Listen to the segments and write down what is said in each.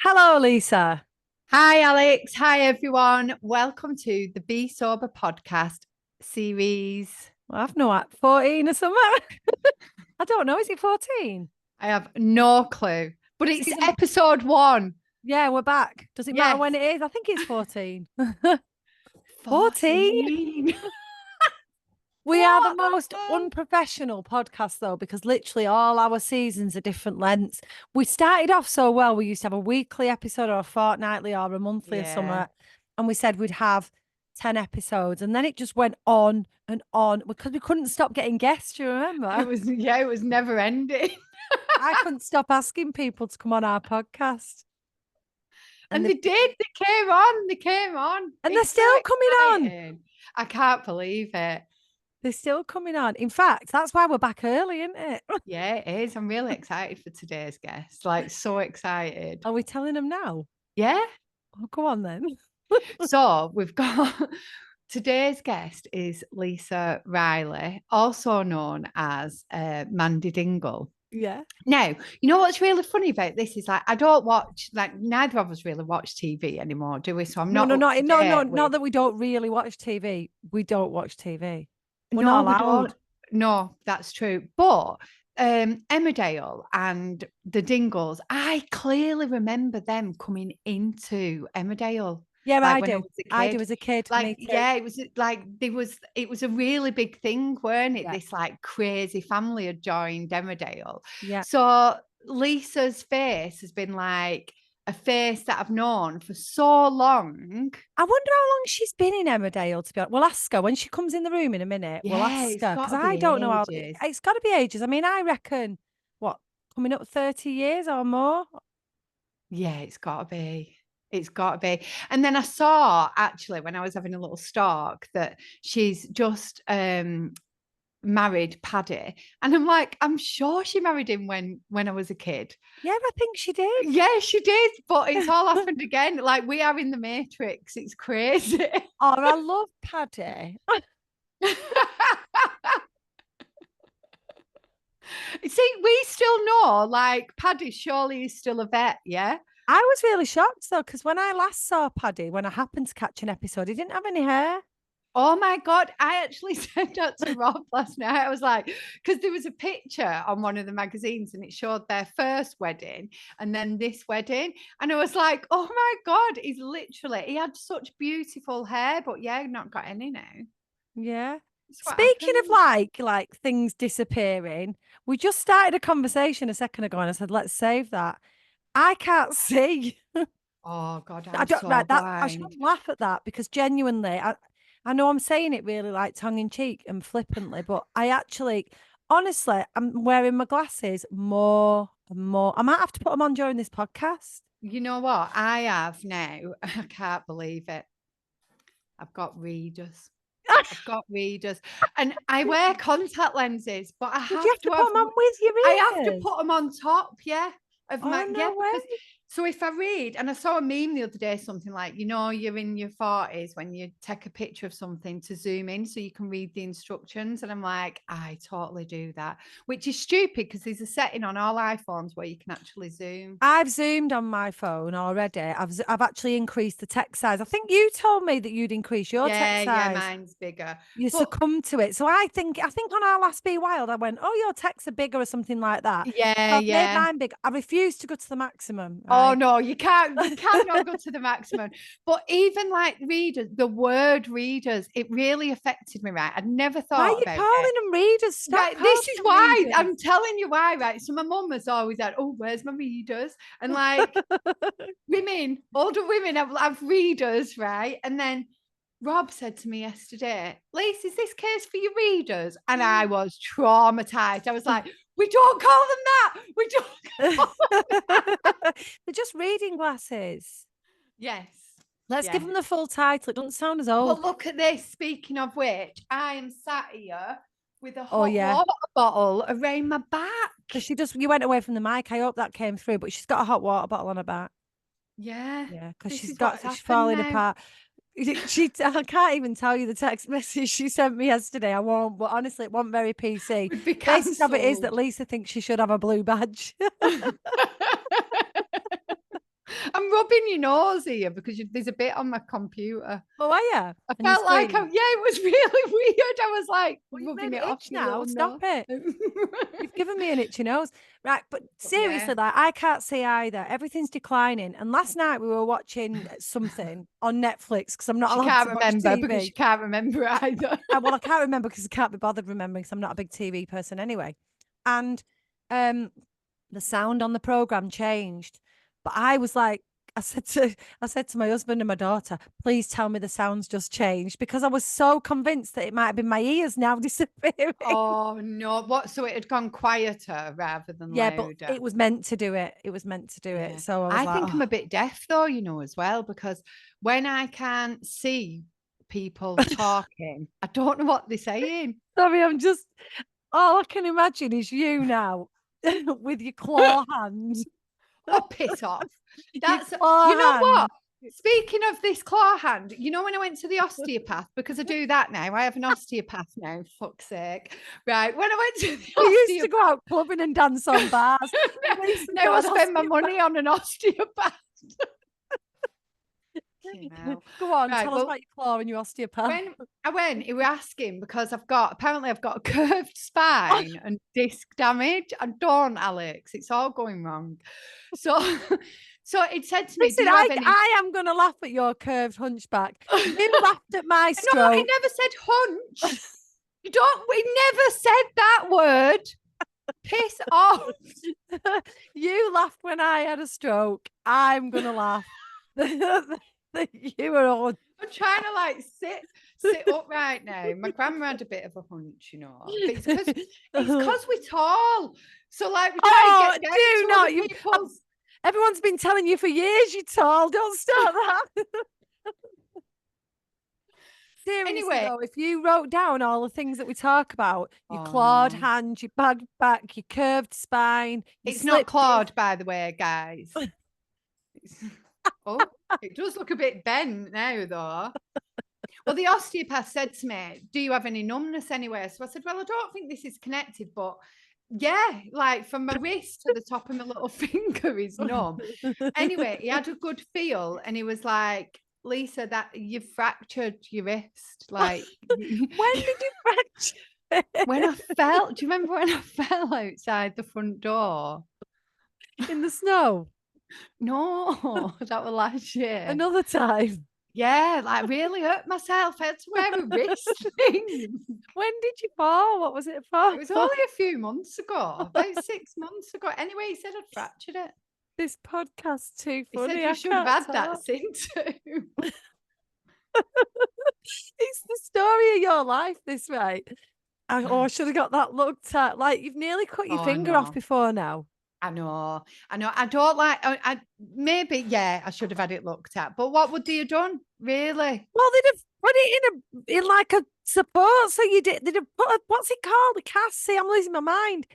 Hello, Lisa. Hi, Alex. Hi, everyone. Welcome to the Be Sober podcast series. Well, I've no 14 or something. I don't know. Is it 14? I have no clue, but it's Season. episode one. Yeah, we're back. Does it matter Yes, when it is? I think it's 14. 14. 14. We are the What? most unprofessional podcast, though, because literally all our seasons are different lengths. We started off so well. We used to have a weekly episode or a fortnightly or a monthly or Yeah. something. And we said we'd have 10 episodes. And then it just went on and on because we couldn't stop getting guests. Do you remember? It was never ending. I couldn't stop asking people to come on our podcast. And And they they did. They came on. and they're It's so still coming on. exciting. I can't believe it. They're still coming on. In fact, that's why we're back early, isn't it? Yeah, it is. I'm really excited for today's guest. Like, so excited. Are we telling them now? Yeah. Oh, go on then. So we've got today's guest is Lisa Riley, also known as Mandy Dingle. Yeah. Now, you know what's really funny about this is like I don't watch, like neither of us really watch TV anymore, do we? So I'm No, not no, up no, to no, no, date not with. that we don't really watch TV. We don't watch TV. We're not No, we don't. allowed. No, that's true. But Emmerdale and the Dingles, I clearly remember them coming into Emmerdale. Yeah, Like I when I do. was a I do kid. as a kid. Like, Me too. yeah, it was like it was a really big thing, weren't it? Yeah. This like crazy family had joined Emmerdale. Yeah. So Lisa's face has been like a face that I've known for so long. I wonder how long she's been in Emmerdale, to be honest. We'll ask her when she comes in the room in a minute. We'll Yeah, ask it's her got because to I be don't know how ages. it's got to be ages. I mean, I reckon what coming up 30 years or more. Yeah, it's got to be. It's got to be. And then I saw actually when I was having a little stalk that she's just married Paddy. And I'm like, I'm sure she married him when I was a kid. Yeah, I think she did. Yeah, she did, but it's all happened again. Like we are in the Matrix. It's crazy. Oh, I love Paddy. See, we still know, like Paddy surely is still a vet, yeah? I was really shocked though, because when I last saw Paddy, when I happened to catch an episode, he didn't have any hair. Oh my God. I actually said that to Rob last night. I was like, because there was a picture on one of the magazines and it showed their first wedding and then this wedding. And I was like, oh my God, he had such beautiful hair, but yeah, not got any now. Yeah. That's what Speaking of happened. like things disappearing, we just started a conversation a second ago and I said, let's save that. I can't see. Oh God, I I'm don't so right that I blind. shouldn't laugh at that because genuinely I know I'm saying it really like tongue in cheek and flippantly, but I actually honestly I'm wearing my glasses more and more. I might have to put them on during this podcast. You know what? I have now. I can't believe it. I've got readers. I've got readers, and I wear contact lenses, but Did you have to put them on with your I have to ears? put them on top, yeah, of Oh my yeah, no because way. so if I read, and I saw a meme the other day, something like, you know, you're in your 40s when you take a picture of something to zoom in so you can read the instructions. And I'm like, I totally do that, which is stupid because there's a setting on all iPhones where you can actually zoom. I've zoomed on my phone already. I've actually increased the text size. I think you told me that you'd increase your Yeah, text yeah, size. mine's bigger. You But succumbed to it. So I think on our last Be Wild, I went, oh, your texts are bigger or something like that. yeah, So I've made yeah. mine big. I refuse to go to the maximum, Oh right? no, you cannot go to the maximum. But even like readers, the word readers, it really affected me, right? I'd never Why are thought you about it. calling them readers? Stop Right, calling this is them why readers. I'm telling you why, right? So my mum was always like, oh, where's my readers? And like women, older women have readers, right? And then Rob said to me yesterday, Lisa, is this case for your readers? And I was traumatized. I was like, we don't call them that. We don't call They're just reading glasses. Yes. Let's give Yeah. them the full title. It doesn't sound as But old. look at this. Speaking of which, I am sat here with a Oh hot yeah. water bottle around my back. So you went away from the mic. I hope that came through, but she's got a hot water bottle on her back. Yeah, Yeah, because this is what's she's happened falling now. apart. I can't even tell you the text message she sent me yesterday. I won't, but honestly, it wasn't very PC. We'd be Basis of it is that cancelled. Lisa thinks she should have a blue badge. I rubbing your nose here because there's a bit on my computer. Oh, are you? I felt like, yeah, it was really weird. I was like rubbing it off now. Stop it. You've given me an itchy nose. Right, but seriously, like, I can't see either. Everything's declining. And last night we were watching something on Netflix because I'm not She allowed can't to watch remember TV. because she can't remember either. Well, I can't remember because I can't be bothered remembering because I'm not a big TV person anyway. And the sound on the program changed, but I was like, I said to my husband and my daughter, please tell me the sounds just changed, because I was so convinced that it might have been my ears now disappearing. Oh no! What? So it had gone quieter rather than louder. But it was meant to do it. It was meant to do it. So I think I'm a bit deaf though, as well, because when I can't see people talking, I don't know what they're saying. Sorry, all I can imagine is you now with your claw hand. Oh, piss off. That's, you know what? Speaking of this claw hand, when I went to the osteopath, because I do that now, I have an osteopath now, fuck's sake. Right, when I went to the osteopath. You used to go out clubbing and dance on bars. Now I spend my money on an osteopath. Go on, tell us about your claw and your osteopath. When I went, he was asking because apparently I've got a curved spine and disc damage. I don't, Alex. It's all going wrong. So it said to me, listen, I am going to laugh at your curved hunchback. You laughed at my stroke. No, I never said hunch. We never said that word. Piss off. You laughed when I had a stroke. I'm going to laugh. You were all. I'm trying to sit up right now. My grandma had a bit of a hunch, It's because we're tall. So we try to get everyone's been telling you for years you're tall. Don't start that. Seriously, anyway, though, if you wrote down all the things that we talk about, your clawed hand, your bad back, your curved spine. It's not clawed, by the way, guys. Oh, it does look a bit bent now, though. Well, the osteopath said to me, do you have any numbness anywhere? So I said, well, I don't think this is connected, but yeah, from my wrist to the top of my little finger is numb. Anyway, he had a good feel and he was like, Lisa, that you fractured your wrist. When did you fracture? When I fell. Do you remember when I fell outside the front door? In the snow? No, that was last year. Another time. Yeah, really hurt myself. I had to wear a wrist thing. When did you fall? What was it for? It was only a few months ago, about 6 months ago. Anyway, he said I'd fractured it. This podcast's too funny. He said you should have had that seen too. It's the story of your life, this, right? I should have got that looked at. Like, you've nearly cut your finger off before now. I know. I don't like. Maybe, I should have had it looked at. But what would they have done? Really? Well, they'd have put it in like a support. So they'd have put what's it called? A cast. See, I'm losing my mind.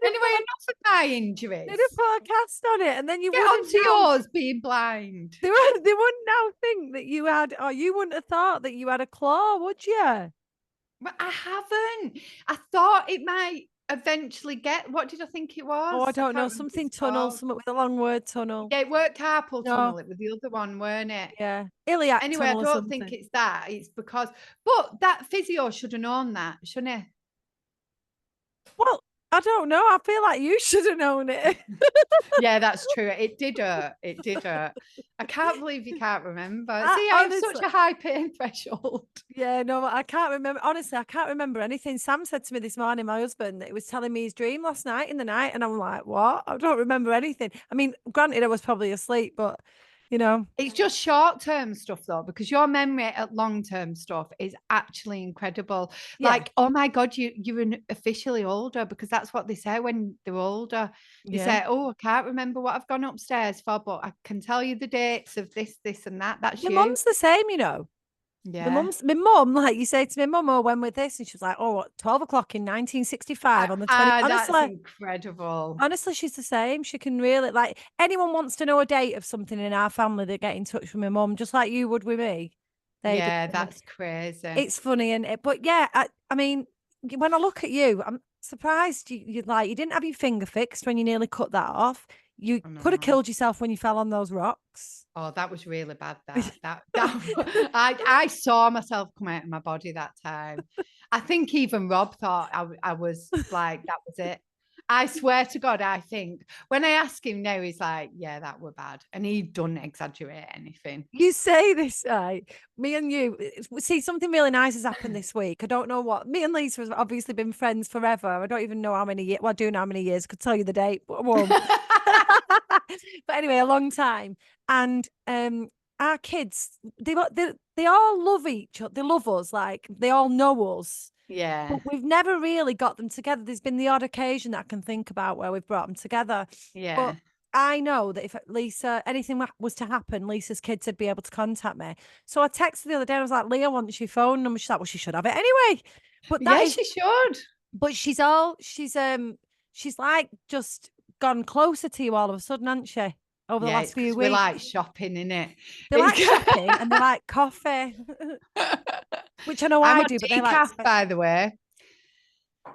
Anyway, enough of my injuries. They'd have put a cast on it, and then you get onto yours being blind. They wouldn't now think that you had, or you wouldn't have thought that you had a claw, would you? But I haven't. I thought it might eventually get. What did I think it was? Oh, I don't know. Something tunnel, something with a long word tunnel. Yeah, it worked carpal tunnel. It was the other one, weren't it? Yeah. Iliac anyway, tunnel I don't think it's that. It's because, but that physio should have known that, shouldn't he? Well, I don't know. I feel like you should have known it. Yeah, that's true. It did hurt. It did hurt. I can't believe you can't remember. See, I have such a high pain threshold. Yeah, no, I can't remember. Honestly, I can't remember anything. Sam said to me this morning, my husband, that he was telling me his dream last night in the night. And I'm like, what? I don't remember anything. I mean, granted, I was probably asleep, but it's just short-term stuff though, because your memory at long-term stuff is actually incredible. Yeah. Like, oh my God, you're officially older, because that's what they say when they're older. They say, oh, I can't remember what I've gone upstairs for, but I can tell you the dates of this, and that. That's your mum's the same, Yeah. My mum, like you say to my mum, oh, when with this? And she was like, oh, 12 o'clock in 1965 on the 20th. Honestly, that's incredible. Honestly, she's the same. She can really, like, anyone wants to know a date of something in our family, they get in touch with my mum, just like you would with me. Yeah, that's crazy. It's funny, but yeah, I mean, when I look at you, surprised you didn't have your finger fixed when you nearly cut that off. You I could have know. killed yourself when you fell on those rocks. Oh, that was really bad. I saw myself come out of my body that time. I think even Rob thought I was like, that was it. I swear to God, I think when I ask him now, he's like, yeah, that were bad. And he don't exaggerate anything. You say this, right? Me and you see something really nice has happened this week. I don't know what. Me and Lisa have obviously been friends forever. I don't even know how many years. Well, I do know how many years. Could tell you the date, but I won't. But anyway, a long time. And our kids, they all love each other. They love us. Like they all know us. Yeah. But we've never really got them together. There's been the odd occasion that I can think about where we've brought them together. Yeah. But I know that if Lisa, anything was to happen, Lisa's kids would be able to contact me. So I texted the other day. I was like, Leah wants your phone number. She's like, well, she should have it anyway. But that Yeah, is, she should. but she's like just gone closer to you all of a sudden, hasn't she? Over the Yeah, last it's few because we weeks. like shopping, innit? They like shopping and they like coffee, which I know I'm I on do, but they like decaf, by the way.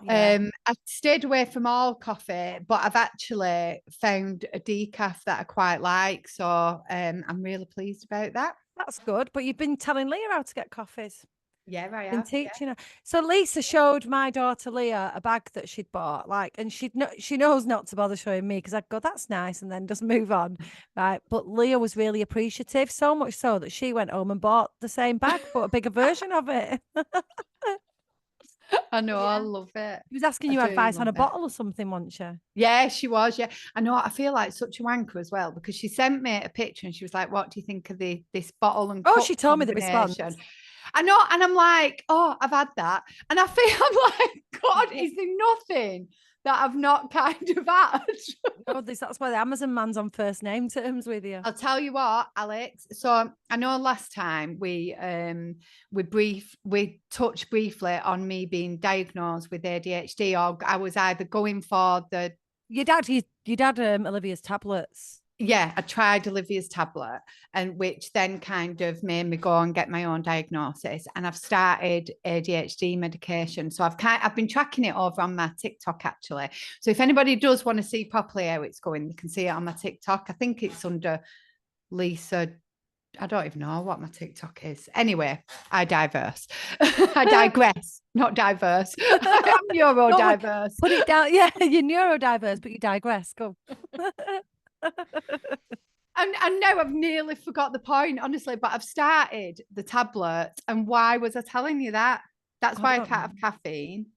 Yeah. I've stayed away from all coffee, but I've actually found a decaf that I quite like. So I'm really pleased about that. That's good. But you've been telling Leah how to get coffees. Yeah, I Been have. Yeah. teaching her. So Lisa showed my daughter Leah a bag that she'd bought, like, and she knows not to bother showing me because I'd go, that's nice, and then just move on. Right. But Leah was really appreciative, so much so that she went home and bought the same bag, but a bigger version of it. I know, I Yeah. love it. She was asking I you do advice on love a it. bottle or something, wasn't she? Yeah, she was. Yeah, I know. I feel like such a wanker as well because she sent me a picture and she was like, "What do you think of this bottle and Oh, cup she told me the response. combination?" I know, and I'm like, "Oh, I've had that," and I feel I'm like, "God, is there nothing that I've not kind of had?" No, that's why the Amazon man's on first name terms with you. I'll tell you what, Alex. So I know last time we touched briefly on me being diagnosed with ADHD, or I was either going for the Your dad Olivia's tablets. yeah, I tried Olivia's tablet, and which then kind of made me go and get my own diagnosis. And I've started ADHD medication, so I've been tracking it over on my TikTok actually. So if anybody does want to see properly how it's going, you can see it on my TikTok. I think it's under Lisa. I don't even know what my TikTok is. Anyway, I diverse. I digress, not diverse. I am neurodiverse. Put it down. Yeah, you're neurodiverse, but you digress. Go. And now I've nearly forgot the point, honestly, but I've started the tablet. And why was I telling you that? That's why I can't have caffeine.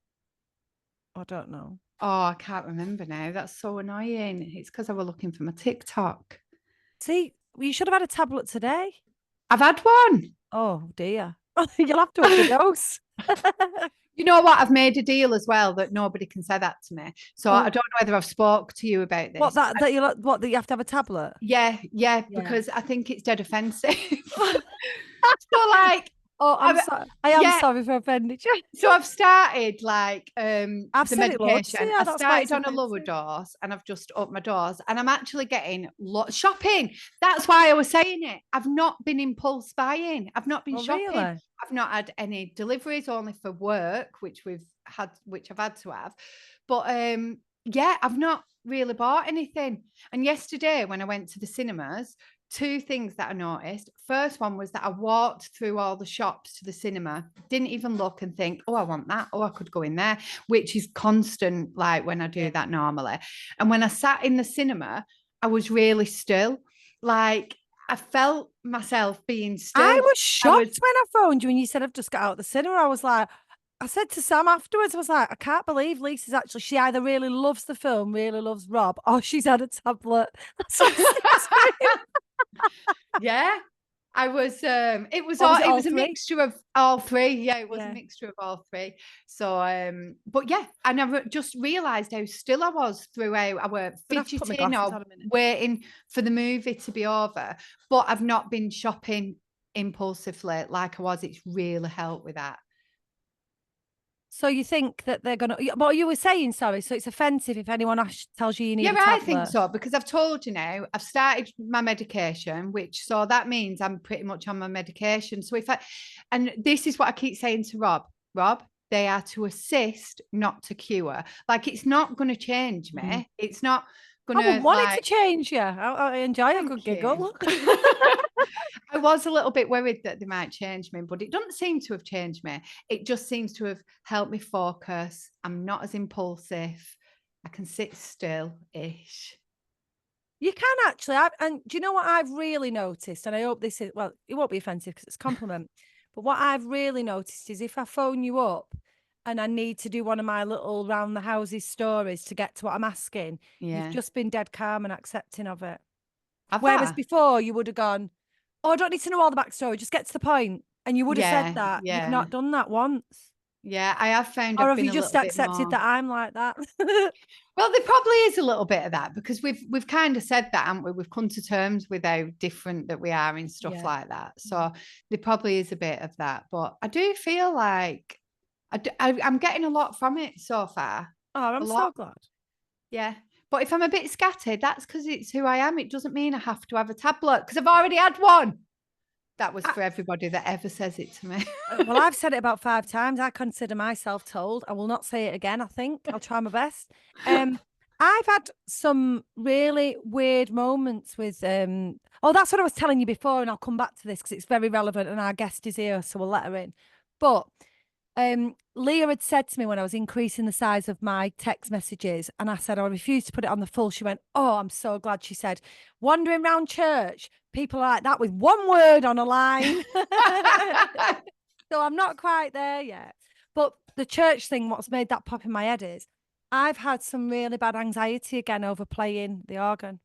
I don't know. Oh, I can't remember now. That's so annoying. It's because I was looking for my TikTok. See, you should have had a tablet today. I've had one. Oh dear. You'll have to up the dose. You know what? I've made a deal as well that nobody can say that to me. So I don't know whether I've spoke to you about this. What that you have to have a tablet? Yeah, because I think it's dead offensive. So like, oh, I'm sorry. I am sorry for offending you. So I've started like I've the said it loads. medication. Yeah, I started on a lower dose and I've just upped my dose and I'm actually getting shopping. That's why I was saying it. I've not been impulse buying. I've not been shopping. Really? I've not had any deliveries, only for work, which I've had to have. But yeah, I've not really bought anything. And yesterday when I went to the cinemas, two things that I noticed. First one was that I walked through all the shops to the cinema, didn't even look and think, oh, I want that. Oh, I could go in there, which is constant, like when I do that normally. And when I sat in the cinema, I was really still. Like I felt myself being still. I was shocked when I phoned you and you said I've just got out of the cinema. I was like, I said to Sam afterwards, I was like, I can't believe Lisa's actually, she either really loves the film, really loves Rob, or she's had a tablet. That's what yeah. I was it was a mixture of all three. Yeah, it was a mixture of all three. So but yeah, I never just realized how still I was throughout. I were fidgeting or waiting for the movie to be over. But I've not been shopping impulsively like I was. It's really helped with that. So you think that they're gonna? What you were saying, sorry. So it's offensive if anyone tells you need a tablet. Yeah, I think so because I've told you now. I've started my medication, so that means I'm pretty much on my medication. So and this is what I keep saying to Rob. Rob, they are to assist, not to cure. Like, it's not going to change me. It's not going I to, wouldn't want it to like, change you. I enjoy a thank good you. giggle. I was a little bit worried that they might change me, but it doesn't seem to have changed me. It just seems to have helped me focus. I'm not as impulsive. I can sit still-ish. You can actually. And do you know what I've really noticed? And I hope this is, well, it won't be offensive because it's a compliment. But what I've really noticed is if I phone you up and I need to do one of my little round the houses stories to get to what I'm asking, you've Yeah. just been dead calm and accepting of it. Have Whereas I? before you would have gone, oh, I don't need to know all the backstory, just get to the point. And you would have said Yeah, that. You've yeah. not done that once. Yeah, I have found Or I've have been you a just little bit accepted more. that I'm like that? Well, there probably is a little bit of that because we've kind of said that, haven't we? We've come to terms with how different that we are in stuff Yeah. like that. So there probably is a bit of that. But I do feel like I'm getting a lot from it so far. Oh, A I'm so lot. glad. Yeah. But if I'm a bit scattered, that's because it's who I am. It doesn't mean I have to have a tablet because I've already had one. That was for everybody that ever says it to me. Well, I've said it about 5 times. I consider myself told. I will not say it again, I think. I'll try my best. I've had some really weird moments with oh, that's what I was telling you before, and I'll come back to this because it's very relevant and our guest is here, so we'll let her in. But Leah had said to me when I was increasing the size of my text messages, and I said I refused to put it on the full. She went, "Oh, I'm so glad." She said, "Wandering around church, people are like that with one word on a line." So I'm not quite there yet. But the church thing, what's made that pop in my head is I've had some really bad anxiety again over playing the organ.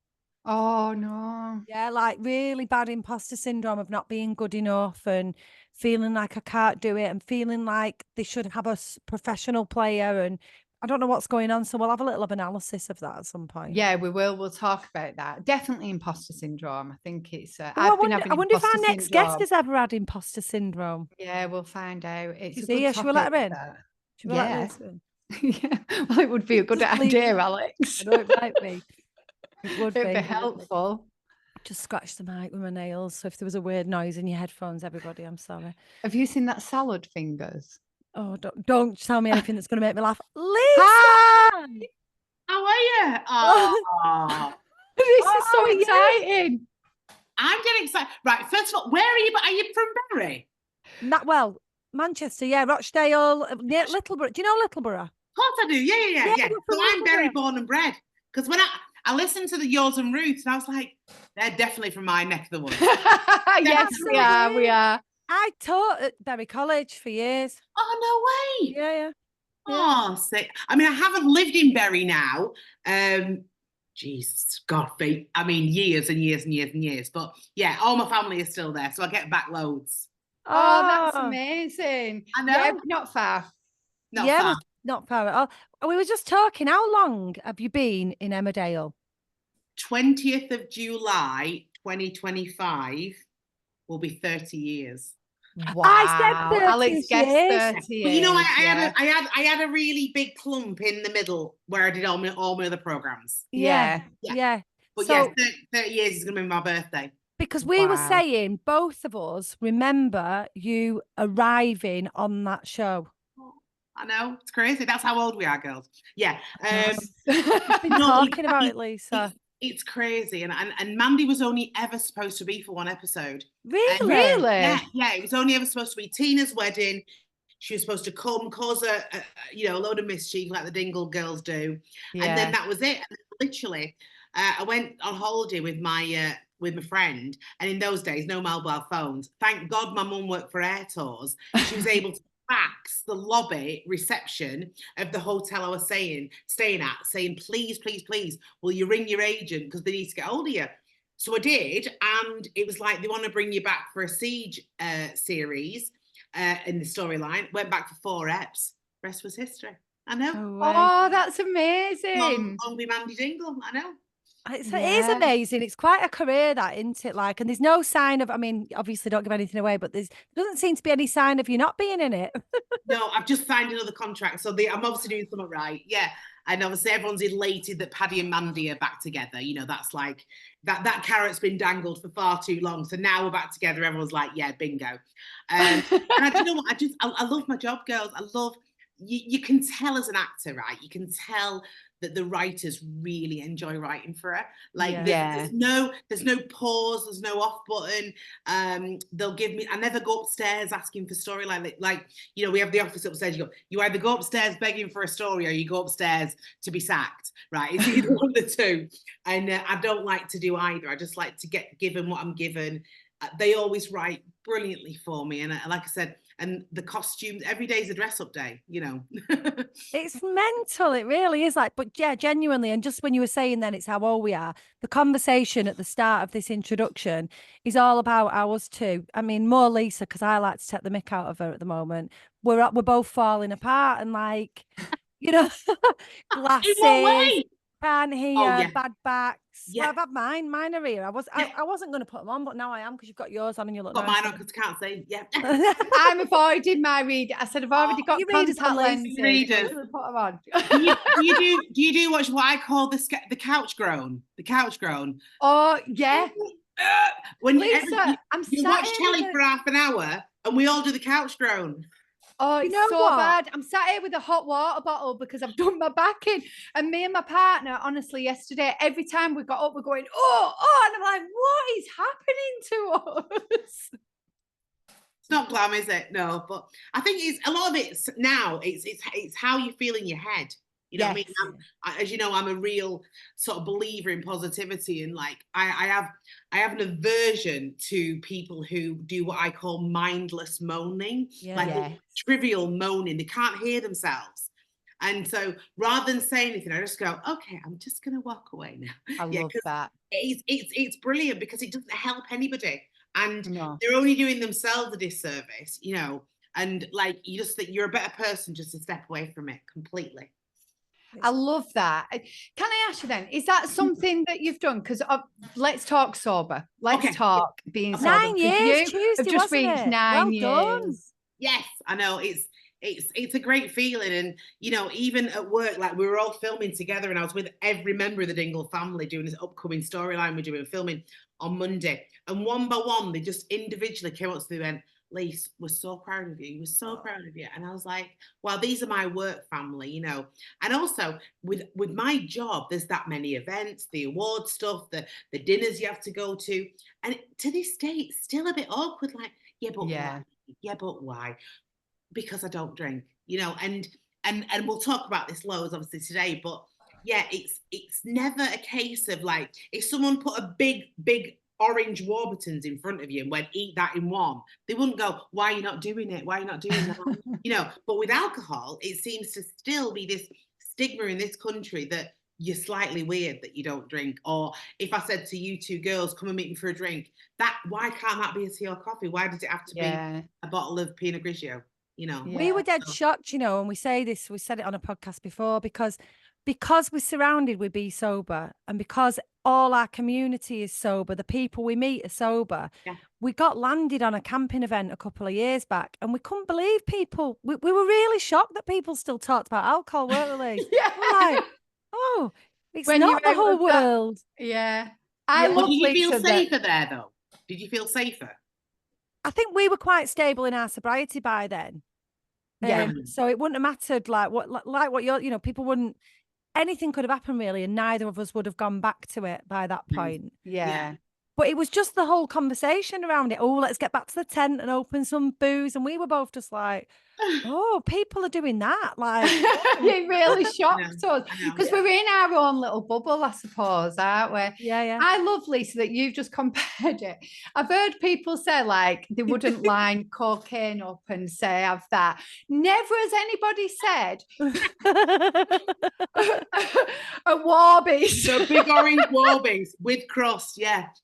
Oh no. Yeah, like really bad imposter syndrome of not being good enough and feeling like I can't do it and feeling like they should have a professional player. And I don't know what's going on. So we'll have a little of analysis of that at some point. Yeah, we will. We'll talk about that. Definitely imposter syndrome. I think it's. Oh, I I've been wonder, having I wonder if imposter our next guest syndrome. has ever had imposter syndrome. Yeah, we'll find out. It's a She's good here. Should we let topic. her in? That. Should we let Yeah. Lisa in? Yeah. Well, it would be a good Just leave idea, it. Alex. I know it might be. It would It'd be be. helpful. Just scratch the mic with my nails. So if there was a weird noise in your headphones, everybody, I'm sorry. Have you seen that salad fingers? Oh, don't tell me anything that's going to make me laugh. Hi. Lisa! How are you? Oh. Oh, This is so yeah. exciting. I'm getting excited. Right, first of all, where are you? Are you from Bury? Well, Manchester, yeah, Rochdale, near Littleborough. Do you know Littleborough? Of course I do. Yeah. Yeah, we're So from I'm Bury Littleborough. born and bred. Because when I listened to the Yours and Roots, and I was like, they're definitely from my neck of the woods. Yes, we are. We are. I taught at Bury College for years. Oh, no way. Yeah. Oh, sick. I mean, I haven't lived in Bury now. Jesus, God, I mean, years and years and years and years. But yeah, all my family is still there, so I get back loads. Oh, that's amazing. I know. Yeah, not far. Not far. Well, not far at all. We were just talking. How long have you been in Emmerdale? 20th of July, 2025 will be 30 years. Wow. I said 30 Alex guessed years. 30 But years. you know, I had a really big clump in the middle where I did all my other programs. Yeah. But So, yeah, 30 years is going to be my birthday. because we were saying, both of us remember you arriving on that show. I know, it's crazy. That's how old we are, girls. Yeah. We've been talking about it, Lisa. It's crazy. And Mandy was only ever supposed to be for one episode. Really? Yeah, it was only ever supposed to be Tina's wedding. She was supposed to come, cause a load of mischief like the Dingle girls do. Yeah. And then that was it. And literally, I went on holiday with my friend, and in those days, no mobile phones. Thank God my mum worked for Air Tours. She was able to fax the lobby reception of the hotel I was staying at, saying, please, will you ring your agent because they need to get hold of you. So I did, and it was like, they want to bring you back for a Siege series in the storyline. Went back for 4 eps. Rest was history. I know. Oh, that's amazing. Long be Mandy Dingle. I know. It is amazing. It's quite a career, that, isn't it? Like, and there's no sign of, I mean, obviously don't give anything away, but there doesn't seem to be any sign of you not being in it. No, I've just signed another contract. So I'm obviously doing something right. Yeah. And obviously everyone's elated that Paddy and Mandy are back together. You know, that's like, that carrot's been dangled for far too long. So now we're back together. Everyone's like, yeah, bingo. And I don't know what, I love my job, girls. I love you can tell as an actor, right? You can tell that the writers really enjoy writing for her. Like there's no pause, there's no off button. They'll give me, I never go upstairs asking for story like you know, we have the office upstairs. You either go upstairs begging for a story or you go upstairs to be sacked, right? It's either one of the two. And I don't like to do either. I just like to get given what I'm given. They always write brilliantly for me, and like I said, and the costumes, every day's a dress up day, you know. It's mental, it really is. Like, but yeah, genuinely, and just when you were saying then it's how old we are, the conversation at the start of this introduction is all about ours too. I mean, more Lisa, because I like to take the mick out of her at the moment. We're both falling apart, and like, you know, glasses, can't hear, bad backs. Yeah. Well, I've had mine. Mine are here. I wasn't going to put them on, but now I am, because you've got yours on and you look got nice. mine on because I can't see. Yeah. I'm avoiding my reader. I said I've already got contact lenses. Readers. Put them on. do you do what I call the couch groan? The couch groan. Oh yeah. When Lisa, you watch telly for half an hour and we all do the couch groan. Oh, it's so bad. I'm sat here with a hot water bottle because I've done my back in. And me and my partner, honestly, yesterday, every time we got up, we're going, oh, and I'm like, what is happening to us? It's not glam, is it? No, but I think it's a lot of it's now. It's how you feel in your head. You know what I mean? As you know, I'm a real sort of believer in positivity, and like I have an aversion to people who do what I call mindless moaning, trivial moaning. They can't hear themselves, and so rather than say anything, I just go, okay, I'm just going to walk away now. I love that. It's brilliant because it doesn't help anybody, and they're only doing themselves a disservice, you know. And like you just think you're a better person just to step away from it completely. I love that. Can I ask you then, is that something that you've done? Because let's talk sober. Let's talk being sober. 9 years, you have just reached 9 years. Done. Yes, I know. It's a great feeling. And, you know, even at work, like we were all filming together and I was with every member of the Dingle family doing this upcoming storyline we're doing, filming on Monday. And one by one, they just individually came up to me and went, Lise, we're so proud of you. We're so proud of you. And I was like, well, these are my work family, you know. And also with my job, there's that many events, the award stuff, the dinners you have to go to. And to this day, it's still a bit awkward. Like, why? Yeah, but why? Because I don't drink, you know. And we'll talk about this loads obviously today, but yeah, it's never a case of like, if someone put a big orange Warburtons in front of you and went, eat that in one, they wouldn't go, why are you not doing it? Why are you not doing that? You know, but with alcohol, it seems to still be this stigma in this country that you're slightly weird that you don't drink. Or if I said to you two girls, come and meet me for a drink, why can't that be a tea or coffee? Why does it have to be a bottle of Pinot Grigio? You know, we were dead shocked, you know, and we said it on a podcast before, because we're surrounded with Be Sober, and because all our community is sober, the people we meet are sober. We got landed on a camping event a couple of years back, and we couldn't believe people. We were really shocked that people still talked about alcohol, weren't they? We're like, oh, it's not the whole world. Love. Did you feel safer there though? Did you feel safer? I think we were quite stable in our sobriety by then. So it wouldn't have mattered like what you're, you know, people wouldn't, anything could have happened really, and neither of us would have gone back to it by that point. But it was just the whole conversation around it. Oh, let's get back to the tent and open some booze. And we were both just like, oh, people are doing that. Like, it really shocked us because we're in our own little bubble, I suppose, aren't we? I love, Lisa, that you've just compared it. I've heard people say like they wouldn't line cocaine up and say have that. Never has anybody said a Warbies. So big orange Warbies with cross, Do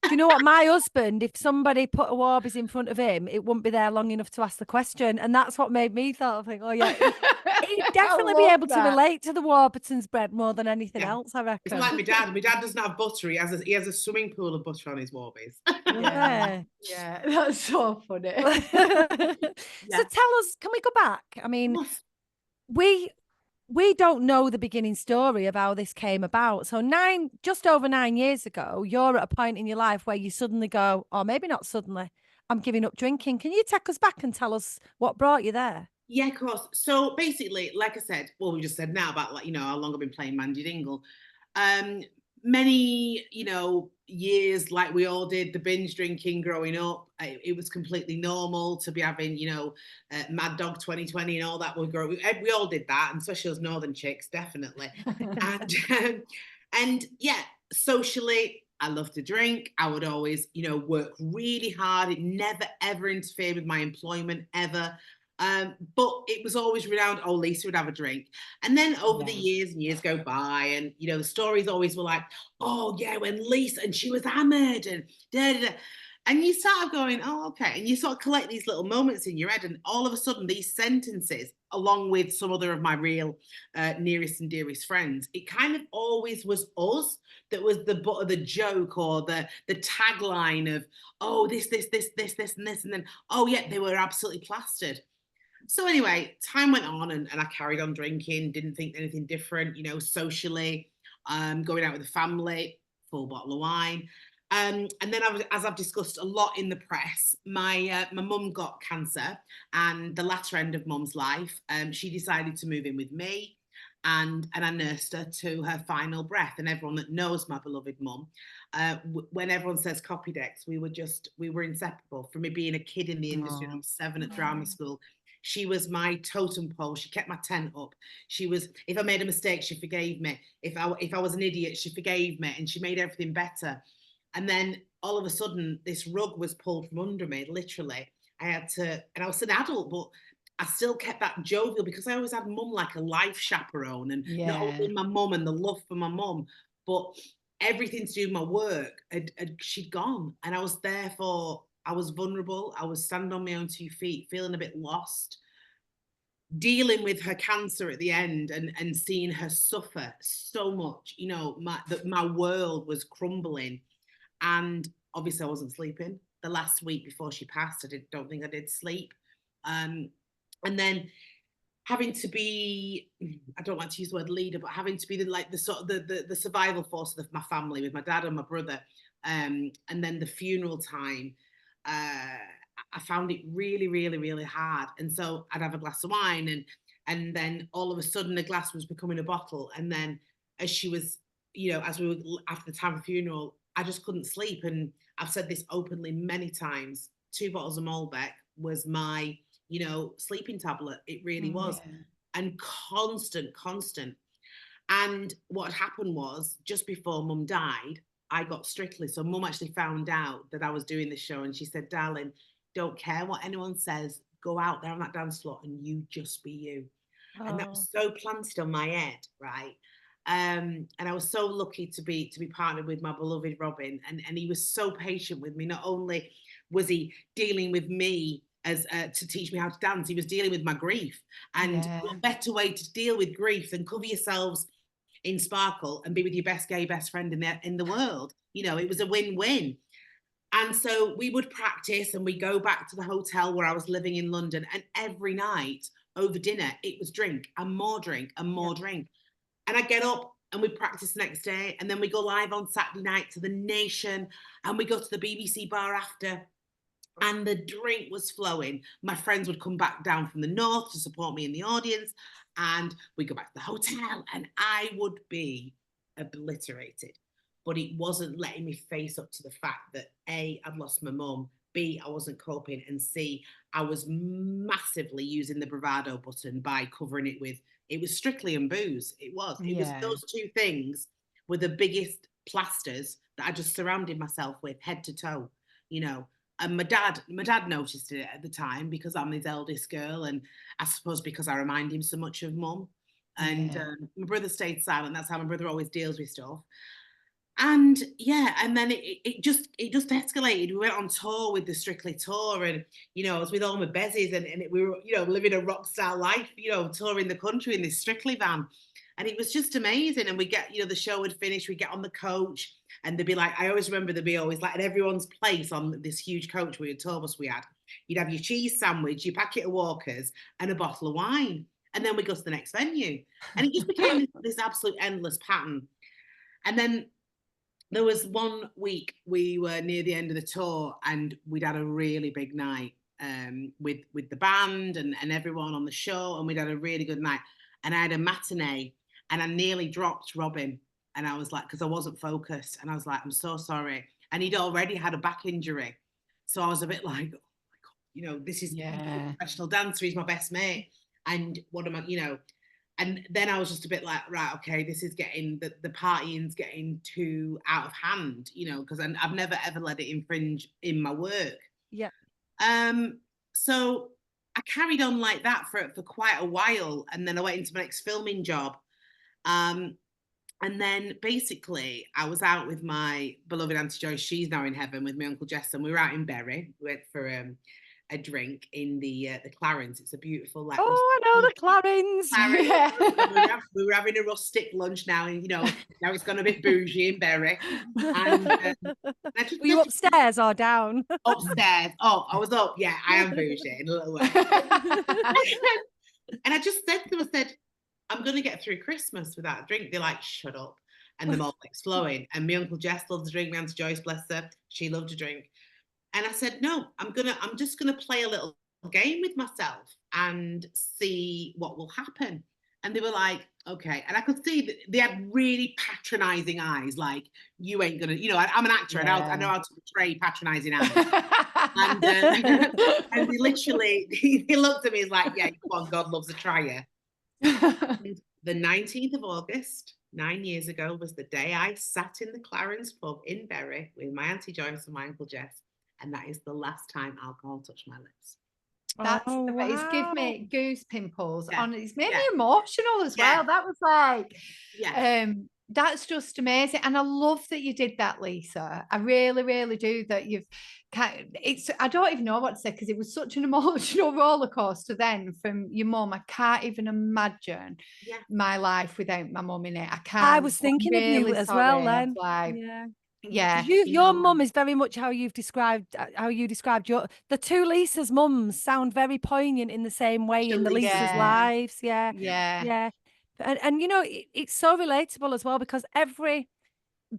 you know what? My husband, if somebody put a Warbies in front of him, it wouldn't be there long enough to ask the question. And that's what made me think, oh yeah, he'd definitely be able to relate to the Warburton's bread more than anything else, I reckon. It's like my dad. My dad doesn't have butter. He has a swimming pool of butter on his Warbies. That's so funny. So tell us, can we go back? I mean, we don't know the beginning story of how this came about. So just over 9 years ago, you're at a point in your life where you suddenly go, or maybe not suddenly, I'm giving up drinking. Can you take us back and tell us what brought you there? Yeah, of course. So basically, like I said, well, we just said now about, like, how long I've been playing Mandy Dingle. Um, Many, years, like we all did, the binge drinking growing up. It was completely normal to be having, Mad Dog 2020 and all that. We all did that, and especially those northern chicks, definitely. And and yeah, socially, I love to drink. I would always, work really hard. It never ever interfered with my employment ever. But it was always renowned, oh, Lisa would have a drink. And then over the years and years go by, and the stories always were like, oh yeah, when Lisa, and she was hammered and da da da. And you start going, oh, okay. And you sort of collect these little moments in your head, and all of a sudden, these sentences, along with some other of my real nearest and dearest friends, it kind of always was us that was the butt of the joke, or the tagline of, oh, this, and this, and then, oh yeah, they were absolutely plastered. So anyway, time went on, and I carried on drinking, didn't think anything different, socially, going out with the family, full bottle of wine. And then, as I've discussed a lot in the press, my mum got cancer, and the latter end of mum's life, she decided to move in with me, and I nursed her to her final breath. And everyone that knows my beloved mum, when everyone says Copydex, we were inseparable. From me being a kid in the industry, I was 7 at drama school. She was my totem pole. She kept my tent up. She was, if I made a mistake, she forgave me. If I was an idiot, she forgave me, and she made everything better. And then all of a sudden, this rug was pulled from under me, literally. I had to, and I was an adult, but I still kept that jovial, because I always had mum like a life chaperone, and not only my mum and the love for my mum, but everything to do with my work she'd gone. And I was vulnerable. I was standing on my own 2 feet, feeling a bit lost, dealing with her cancer at the end, and seeing her suffer so much. My world was crumbling, and obviously I wasn't sleeping. The last week before she passed, don't think I did sleep. And then having to be, I don't like to use the word leader, but having to be the sort of the survival force of my family, with my dad and my brother. And then the funeral time, I found it really, really, really hard. And so I'd have a glass of wine, and then all of a sudden the glass was becoming a bottle. And then as she was, as we were after the time of the funeral, I just couldn't sleep. And I've said this openly many times, 2 bottles of Malbec was my, sleeping tablet. It really was. And constant. And what happened was, just before mum died, I got Strictly. So mum actually found out that I was doing this show, and she said, darling, don't care what anyone says, go out there on that dance floor and you just be you. And that was so planted on my head, right? And I was so lucky to be partnered with my beloved Robin, and he was so patient with me. Not only was he dealing with me as to teach me how to dance, he was dealing with my grief. And what better way to deal with grief than cover yourselves in sparkle and be with your best gay best friend in the world? It was a win-win. And so we would practice, and we go back to the hotel where I was living in London, and every night over dinner it was drink and more drink and more drink. And I get up and we practice the next day, and then we go live on Saturday night to the Nation, and we go to the BBC bar after, and the drink was flowing. My friends would come back down from the north to support me in the audience, and we go back to the hotel, and I would be obliterated. But it wasn't letting me face up to the fact that A, I'd lost my mum, B, I wasn't coping, and C, I was massively using the bravado button by covering it with, it was Strictly and booze. It was those 2 things were the biggest plasters that I just surrounded myself with, head to toe. And my dad noticed it at the time, because I'm his eldest girl, and I suppose because I remind him so much of mum. And my brother stayed silent. That's how my brother always deals with stuff. And and then it just escalated. We went on tour with the Strictly tour, and I was with all my bezies, and we were living a rock star life, touring the country in this Strictly van, and it was just amazing. And we get, the show would finish, we get on the coach, and there'd be like, I always remember there'd be always like at everyone's place on this huge coach, a tour bus we had, you'd have your cheese sandwich, your packet of Walkers, and a bottle of wine, and then we go to the next venue, and it just became this absolute endless pattern. And then there was one week we were near the end of the tour, and we'd had a really big night, with the band and everyone on the show, and we'd had a really good night. And I had a matinee, and I nearly dropped Robin, and I was like, because I wasn't focused, and I was like, I'm so sorry. And he'd already had a back injury, so I was a bit like, oh my God, you know, this is a professional dancer. He's my best mate, and what am I, you know? And then I was just a bit like, right, okay, this is getting, the partying's getting too out of hand, you know, because I've never ever let it infringe in my work. Yeah. So I carried on like that for quite a while, and then I went into my next filming job. And then basically I was out with my beloved Auntie Joyce. She's now in heaven with my Uncle Jess, and we were out in Bury. We went for a drink in the Clarence. It's a beautiful, like, I know the Clarins. Yeah. we were having a rustic lunch now, and you know, now it's gone a bit bougie in Bury. And were you upstairs or down? Upstairs. Oh, I was up. Yeah, I am bougie in a little way. And I just said to them, I said, I'm going to get through Christmas without a drink. They're like, shut up. And the Malt's flowing. And my Uncle Jess loves a drink. My Auntie Joyce, bless her, she loved a drink. And I said, no, I'm just gonna play a little game with myself and see what will happen. And they were like, okay. And I could see that they had really patronizing eyes, like, you ain't gonna, you know, I'm an actor, and I know how to portray patronizing eyes. And they literally, they looked at me as like, yeah, come on, God loves a trier. The 19th of August, 9 years ago, was the day I sat in the Clarence pub in Bury with my Auntie Joyce and my Uncle Jess. And that is the last time alcohol touched my lips. That's it's give me goose pimples on. It's made me emotional as well. That was like, that's just amazing. And I love that you did that, Lisa. I really, really do. That you've I don't even know what to say, because it was such an emotional roller coaster then from your mum. I can't even imagine my life without my mum in it. I can't. I was thinking of you as well then. Your mum is very much how you described the two Lisa's mums sound very poignant in the same way in the Lisa's lives. And you know, it's so relatable as well, because every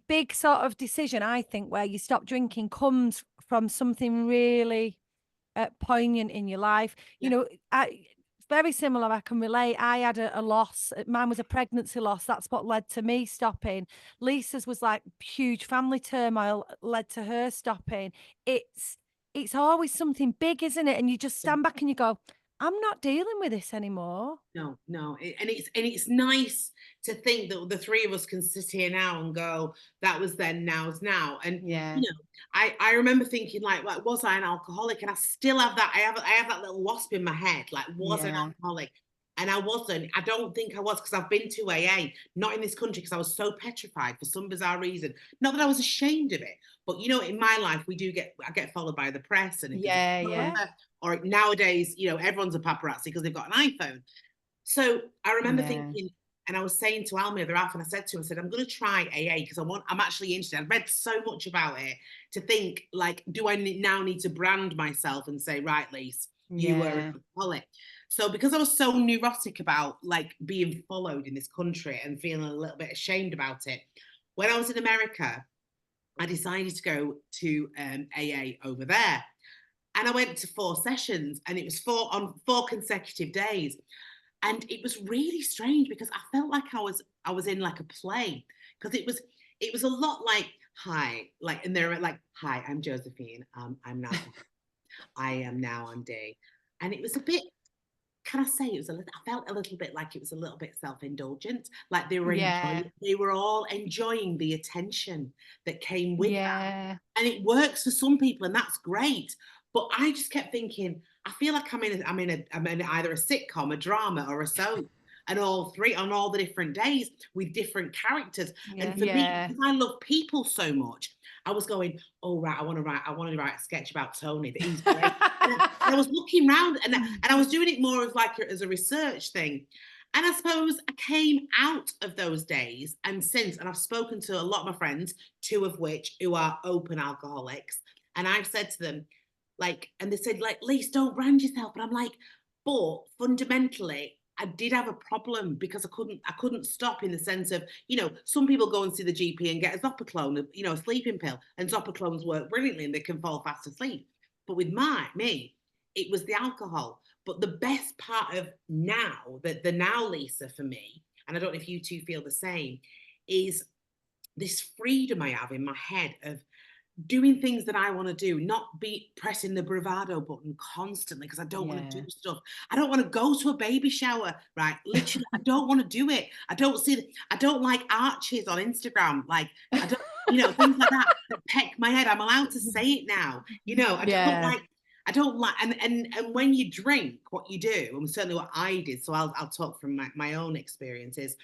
big sort of decision, I think, where you stop drinking comes from something really poignant in your life. You know, very similar. I can relate. I had a loss. Mine was a pregnancy loss. That's what led to me stopping. Lisa's was like huge family turmoil led to her stopping. It's always something big, isn't it? And you just stand back and you go, I'm not dealing with this anymore. No. And it's nice to think that the three of us can sit here now and go, that was then, now's now. And you know, I remember thinking, like, was I an alcoholic? And I still have that. I have that little wasp in my head. Like, was I an alcoholic? And I wasn't. I don't think I was, because I've been to AA, not in this country, because I was so petrified for some bizarre reason. Not that I was ashamed of it, but you know, in my life, I get followed by the press, and or nowadays, you know, everyone's a paparazzi because they've got an iPhone. So I remember thinking, and I was saying to Al the other half, and I said to him, I said, I'm going to try AA because I'm actually interested. I've read so much about it to think, like, do I now need to brand myself and say, right, Lise, you were an alcoholic? So because I was so neurotic about, like, being followed in this country and feeling a little bit ashamed about it, when I was in America, I decided to go to AA over there. And I went to 4 sessions, and it was on 4 consecutive days. And it was really strange, because I felt like I was in like a play, because it was a lot like, hi, like, and they're like, hi, I'm Josephine. I'm now, I am now on day. And it was a bit, can I say, I felt a little bit like it was a little bit self-indulgent, like they were all enjoying the attention that came with that. And it works for some people, and that's great. But I just kept thinking, I feel like I'm in either a sitcom, a drama, or a soap, and all three on all the different days with different characters. And for me, because I love people so much, I was going, oh right, I want to write a sketch about Tony, that he's great. and I was looking around, and I was doing it more as a research thing. And I suppose I came out of those days, and I've spoken to a lot of my friends, 2 of which who are open alcoholics, and I've said to them, like, and they said, like, Lise, don't brand yourself. But I'm like, but fundamentally, I did have a problem, because I couldn't stop, in the sense of, you know, some people go and see the GP and get a Zopiclone, you know, a sleeping pill, and Zopiclones work brilliantly and they can fall fast asleep. But with me, it was the alcohol. But the best part of now, the now Lisa for me, and I don't know if you two feel the same, is this freedom I have in my head of doing things that I want to do, not be pressing the bravado button constantly because I don't want to do stuff. I don't want to go to a baby shower, right? Literally, I don't want to do it. I don't like arches on Instagram. Like, I don't, things like that peck my head. I'm allowed to say it now. I don't like, and when you drink, what you do, and certainly what I did, so I'll talk from my own experiences.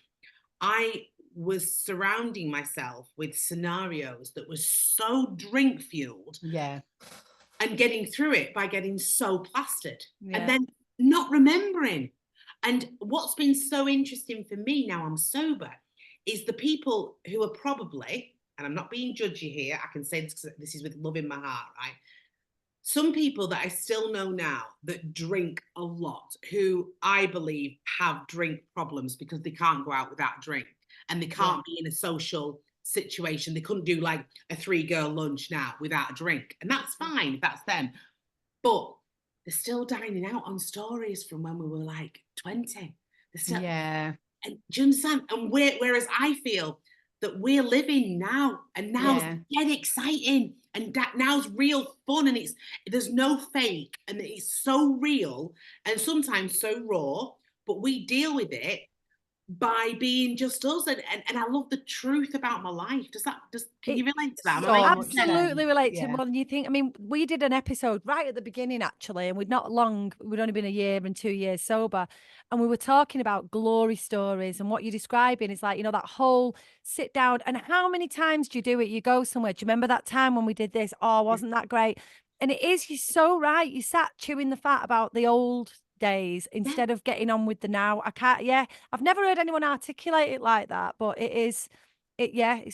I was surrounding myself with scenarios that were so drink fueled, and getting through it by getting so plastered, and then not remembering. And what's been so interesting for me now I'm sober is the people who are probably, and I'm not being judgy here, I can say this is with love in my heart, right? Some people that I still know now that drink a lot, who I believe have drink problems because they can't go out without a drink, and they can't be in a social situation. They couldn't do like a 3-girl lunch now without a drink. And that's fine if that's them. But they're still dining out on stories from when we were like 20. They're still, and do you understand? And whereas I feel that we're living now, and now's dead exciting, and that now's real fun, and there's no fake, and it's so real and sometimes so raw, but we deal with it by being just us, and I love the truth about my life. Can you relate to that? Absolutely relate to more than you think. I mean, we did an episode right at the beginning actually, and we'd only been a year and 2 years sober, and we were talking about glory stories, and what you're describing is like, that whole sit down, and how many times do you do it? You go somewhere, do you remember that time when we did this? Oh, wasn't that great? And you're so right. You sat chewing the fat about the old days instead of getting on with the now. I've never heard anyone articulate it like that, but it's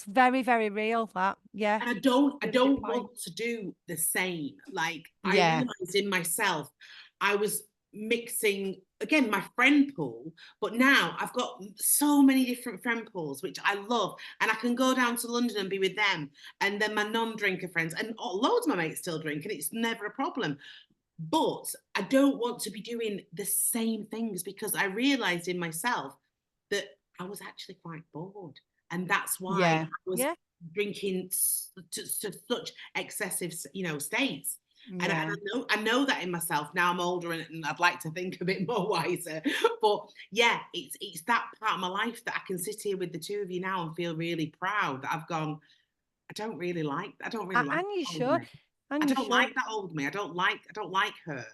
very, very real, that. And I don't want to do the same. Like, I realized in myself, I was mixing again my friend pool, but now I've got so many different friend pools, which I love, and I can go down to London and be with them, and then my non-drinker friends, and loads of my mates still drink, and it's never a problem. But I don't want to be doing the same things, because I realized in myself that I was actually quite bored. And that's why I was drinking to such excessive, states. And I know that in myself. Now I'm older, and I'd like to think a bit more wiser. But it's that part of my life that I can sit here with the two of you now and feel really proud that I've gone, I don't really like. And you should. I don't like that old me. I don't like her.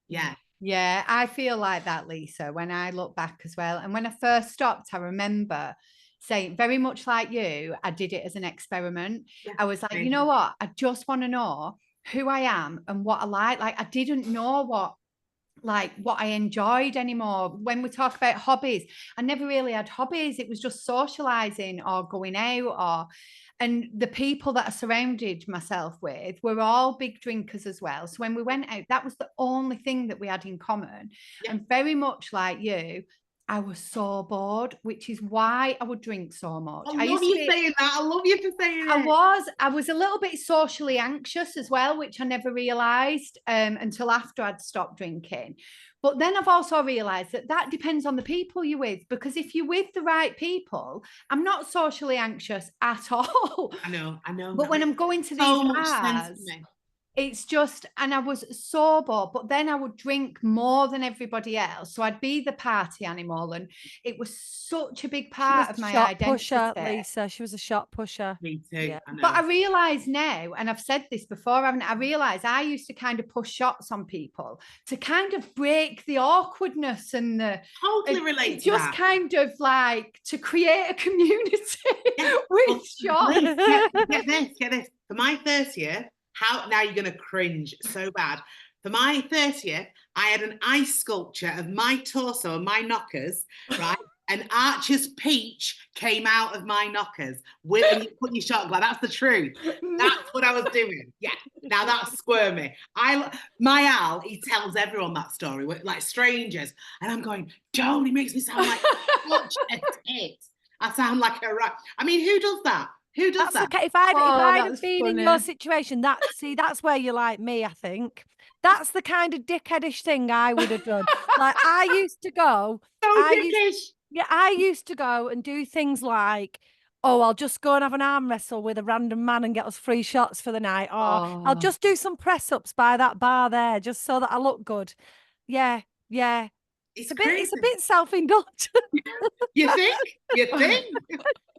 Yeah, I feel like that, Lisa, when I look back as well. And when I first stopped, I remember saying, very much like you, I did it as an experiment. I was like, you know what? I just want to know who I am and what I like. Like, I didn't know what I enjoyed anymore. When we talk about hobbies, I never really had hobbies. It was just socializing or going out, and the people that I surrounded myself with were all big drinkers as well. So when we went out, that was the only thing that we had in common. And very much like you, I was so bored, which is why I would drink so much. I love you saying that. I love you for saying it. I was a little bit socially anxious as well, which I never realised until after I'd stopped drinking. But then I've also realised that depends on the people you're with, because if you're with the right people, I'm not socially anxious at all. I know. But when I'm going to these bars, it's just, and I was sober, but then I would drink more than everybody else. So I'd be the party animal, and it was such a big part of my identity. Pusher, Lisa. She was a shot pusher. Me too. Yeah. But I realise now, and I've said this before, I realise I used to kind of push shots on people to kind of break the awkwardness and the totally relate to just that. Kind of like to create a community with shots. Get this. For my 30th, now you're going to cringe so bad. For my 30th, I had an ice sculpture of my torso and my knockers, right? An Archer's peach came out of my knockers when you put your shot glass. That's the truth. That's what I was doing. Yeah. Now that's squirmy. My Al, he tells everyone that story, like strangers. And I'm going, don't, he makes me sound like such a tit. I sound like a rat. I mean, who does that? Who does that? Okay. If I'd have been in your situation, that's where you're like me, I think. That's the kind of dickheadish thing I would have done. Like I used to go. So I used, dickish. yeah, I used to go and do things like, oh, I'll just go and have an arm wrestle with a random man and get us free shots for the night. Or I'll Oh. just do some press ups by that bar there, just so that I look good. Yeah, yeah. It's It's crazy. a bit self-indulgent. You think? You think?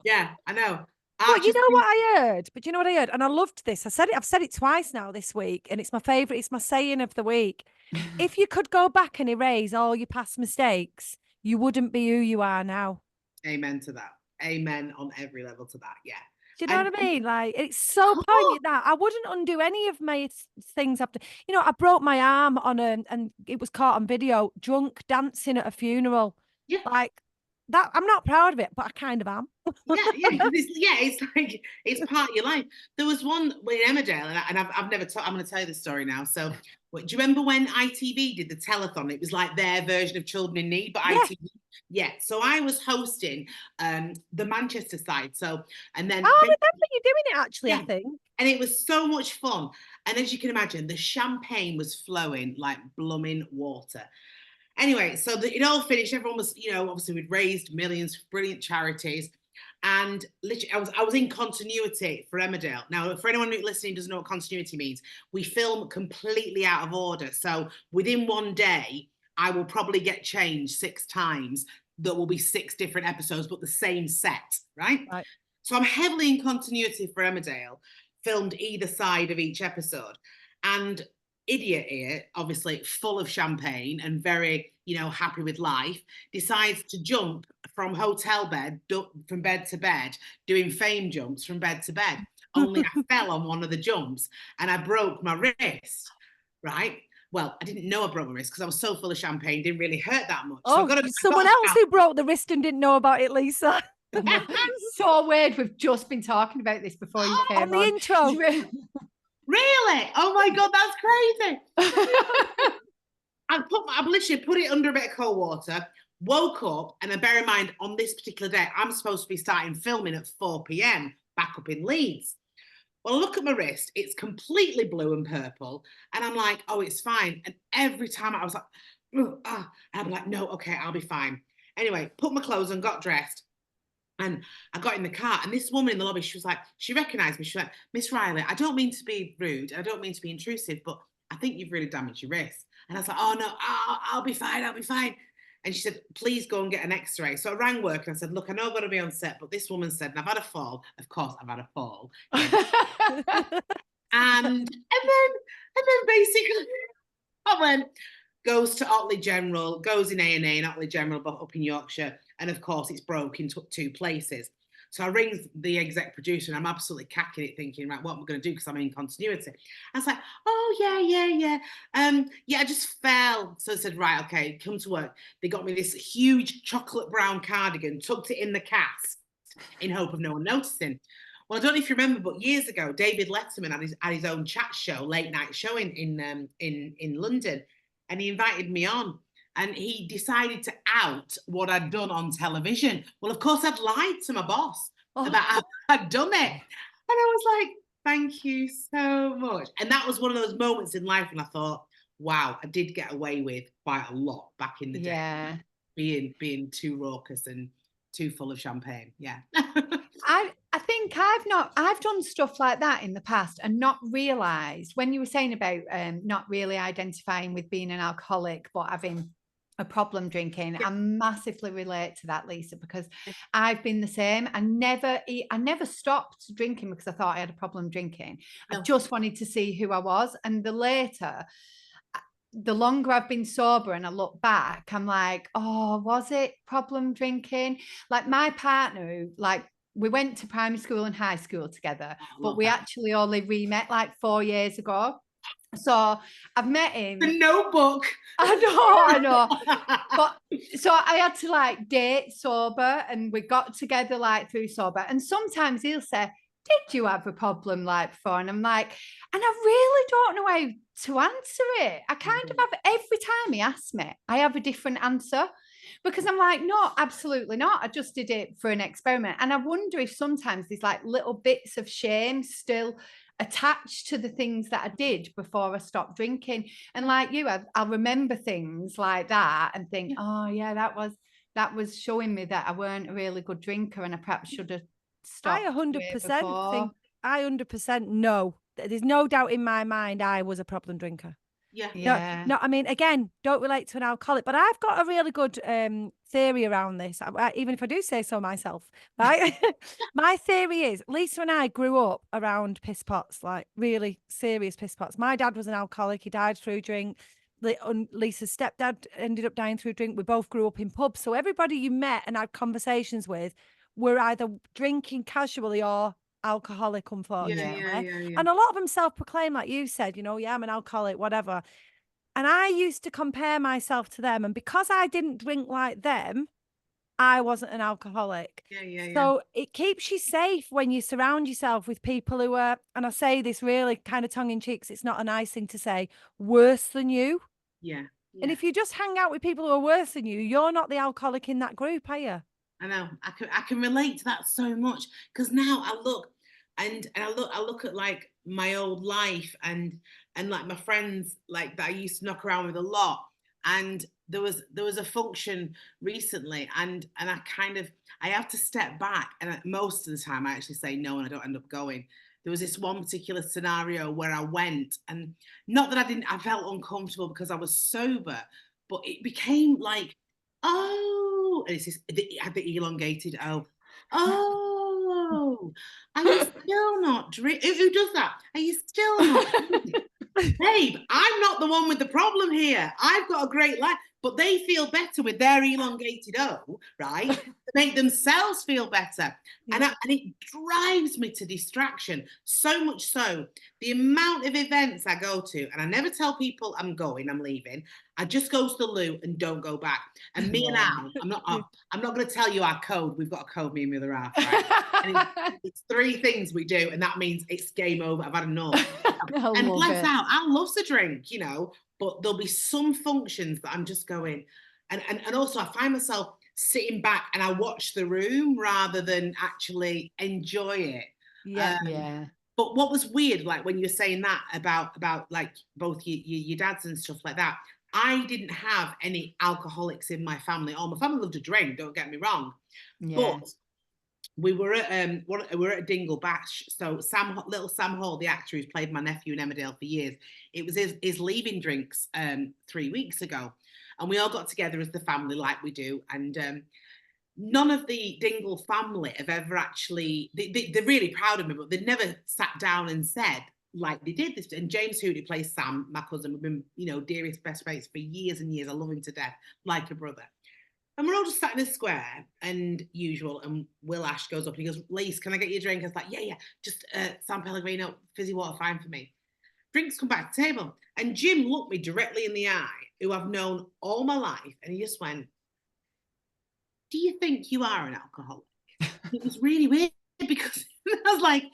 Yeah, I know. But you know what I heard? But you know what I heard? And I loved this. I've said it twice now this week, and it's my favorite. It's my saying of the week. If you could go back and erase all your past mistakes, you wouldn't be who you are now. Amen to that. Amen on every level to that. Yeah. Do you know And what I mean? Like, it's so poignant that I wouldn't undo any of my things after. You know, I broke my arm on and it was caught on video, drunk dancing at a funeral. Yeah. Like that, I'm not proud of it, but I kind of am. yeah, because it's like it's part of your life. There was one in Emmerdale, and I've never. I'm going to tell you the story now. So, do you remember when ITV did the telethon? It was like their version of Children in Need, but Yeah. ITV. Yeah. So I was hosting the Manchester side. So, and then I remember you doing it actually. Yeah. I think. And it was so much fun. And as you can imagine, the champagne was flowing like blooming water. Anyway, so it all finished. Everyone was, obviously we'd raised millions for brilliant charities. And literally, I was in continuity for Emmerdale. Now, for anyone listening who doesn't know what continuity means, we film completely out of order. So within one day, I will probably get changed 6 times. There will be 6 different episodes, but the same set, right? So I'm heavily in continuity for Emmerdale, filmed either side of each episode. And idiot here, obviously full of champagne and very, happy with life, decides to jump from hotel bed, from bed to bed, doing fame jumps from bed to bed. Only I fell on one of the jumps and I broke my wrist, right? Well, I didn't know I broke my wrist because I was so full of champagne, didn't really hurt that much. Oh, so someone else who broke the wrist and didn't know about it, Lisa. So weird. We've just been talking about this before you came on the intro. Really? Oh my God, that's crazy. I've literally put it under a bit of cold water, woke up, and I bear in mind on this particular day, I'm supposed to be starting filming at 4 p.m. back up in Leeds. Well, I look at my wrist, it's completely blue and purple. And I'm like, oh, it's fine. And every time I was like, I'm like, no, okay, I'll be fine. Anyway, put my clothes on, got dressed. And I got in the car, and this woman in the lobby, she was like, she recognized me. She went, Miss Riley, I don't mean to be rude. I don't mean to be intrusive, but I think you've really damaged your wrist. And I was like, oh, no, I'll be fine. I'll be fine. And she said, please go and get an x-ray. So I rang work and I said, look, I know I've got to be on set, but this woman said, and I've had a fall. Of course, I've had a fall. and then basically I went, goes to Otley General, goes in A&E in Otley General, but up in Yorkshire. And of course, it's broke in 2 places. So I ring the exec producer and I'm absolutely cacking it thinking, right, what am I going to do? Because I'm in continuity. I was like, oh, yeah. I just fell. So I said, right, okay, come to work. They got me this huge chocolate brown cardigan, tucked it in the cast in hope of no one noticing. Well, I don't know if you remember, but years ago, David Letterman had his own chat show, late night show in London. And he invited me on. And he decided to out what I'd done on television. Well, of course, I'd lied to my boss about how I'd done it. And I was like, thank you so much. And that was one of those moments in life when I thought, wow, I did get away with quite a lot back in the day. Being too raucous and too full of champagne. Yeah. I think I've done stuff like that in the past and not realised, when you were saying about not really identifying with being an alcoholic, but having a problem drinking. I massively relate to that, Lisa, because I've been the same. I never stopped drinking because I thought I had a problem drinking. No. I just wanted to see who I was. And the longer I've been sober and I look back, I'm like, oh, was it problem drinking? Like my partner, we went to primary school and high school together, but we actually only re-met like 4 years ago. So I've met him. The Notebook. I know. But so I had to date sober, and we got together through sober. And sometimes he'll say, did you have a problem before? And I'm like, and I really don't know how to answer it. I kind of have, every time he asks me, I have a different answer. Because I'm like, no, absolutely not. I just did it for an experiment. And I wonder if sometimes there's little bits of shame still attached to the things that I did before I stopped drinking. And like you, I'll remember things like that and think, oh yeah, that was showing me that I weren't a really good drinker and I perhaps should have stopped. I 100% think, I 100% know. There's no doubt in my mind I was a problem drinker. Yeah. No, I mean, again, don't relate to an alcoholic, but I've got a really good theory around this, even if I do say so myself, right? My theory is Lisa and I grew up around piss pots, like really serious piss pots. My dad was an alcoholic. He died through drink. Lisa's stepdad ended up dying through drink. We both grew up in pubs. So everybody you met and had conversations with were either drinking casually or alcoholic, unfortunately. And a lot of them self-proclaim, like you said, yeah, I'm an alcoholic, whatever. And I used to compare myself to them, and because I didn't drink like them, I wasn't an alcoholic. So it keeps you safe when you surround yourself with people who are, and I say this really kind of tongue in cheek, 'cause it's not a nice thing to say, worse than you. And if you just hang out with people who are worse than you, you're not the alcoholic in that group, are you? I know. I can relate to that so much, because now I look and I look at like my old life and like my friends like that I used to knock around with a lot. And there was a function recently, and I have to step back, and most of the time I actually say no and I don't end up going. There was this one particular scenario where I went, and not that I felt uncomfortable because I was sober, but it became like, oh, and it had the elongated oh, are you still not drinking? Who does that? Are you still not drinking? Babe, I'm not the one with the problem here. I've got a great life, but they feel better with their elongated right? To make themselves feel better. And it drives me to distraction. So much so, the amount of events I go to, and I never tell people I'm leaving. I just go to the loo and don't go back. And me and Al, I'm not going to tell you our code. We've got a code, me and the other half, right? And it's 3 things we do, and that means it's game over. I've had enough. And bless out, Al loves a drink, but there'll be some functions that I'm just going, and also I find myself sitting back and I watch the room rather than actually enjoy it. But what was weird, like when you were saying that about like both your dads and stuff like that, I didn't have any alcoholics in my family. Oh, my family loved to drink, don't get me wrong. But we were at a Dingle Bash. So little Sam Hall, the actor who's played my nephew in Emmerdale for years, it was his leaving drinks 3 weeks ago, and we all got together as the family like we do. And none of the Dingle family have ever actually. They're really proud of me, but they've never sat down and said like they did this. And James Hoodie plays Sam, my cousin. We've been dearest best mates for years and years. I love him to death, like a brother. And we're all just sat in a square and usual. And Will Ash goes up and he goes, Lise, can I get you a drink? I was like, yeah. Just San Pellegrino, fizzy water, fine for me. Drinks come back to the table. And Jim looked me directly in the eye, who I've known all my life. And he just went, do you think you are an alcoholic? It was really weird because I was like,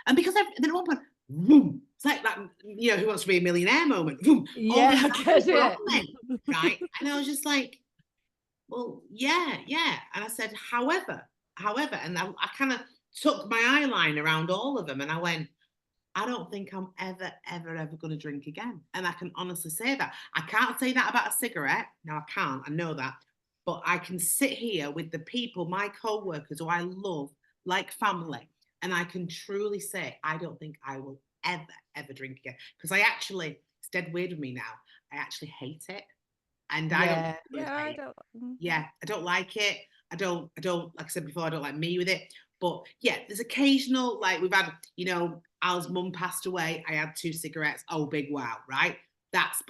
and because then at one point, boom, it's like that, Who Wants to Be a Millionaire moment. Boom, right? And I was just like, well, yeah. And I said, however, and I kind of took my eye line around all of them and I went, I don't think I'm ever going to drink again. And I can honestly say that. I can't say that about a cigarette. No, I can't. I know that. But I can sit here with the people, my co-workers who I love like family. And I can truly say, I don't think I will ever drink again. Because it's dead weird with me now. I actually hate it. And I don't like it. I don't, like I said before, I don't like me with it. But yeah, there's occasional, like we've had, Al's mum passed away. I had 2 cigarettes. Oh, big wow, right?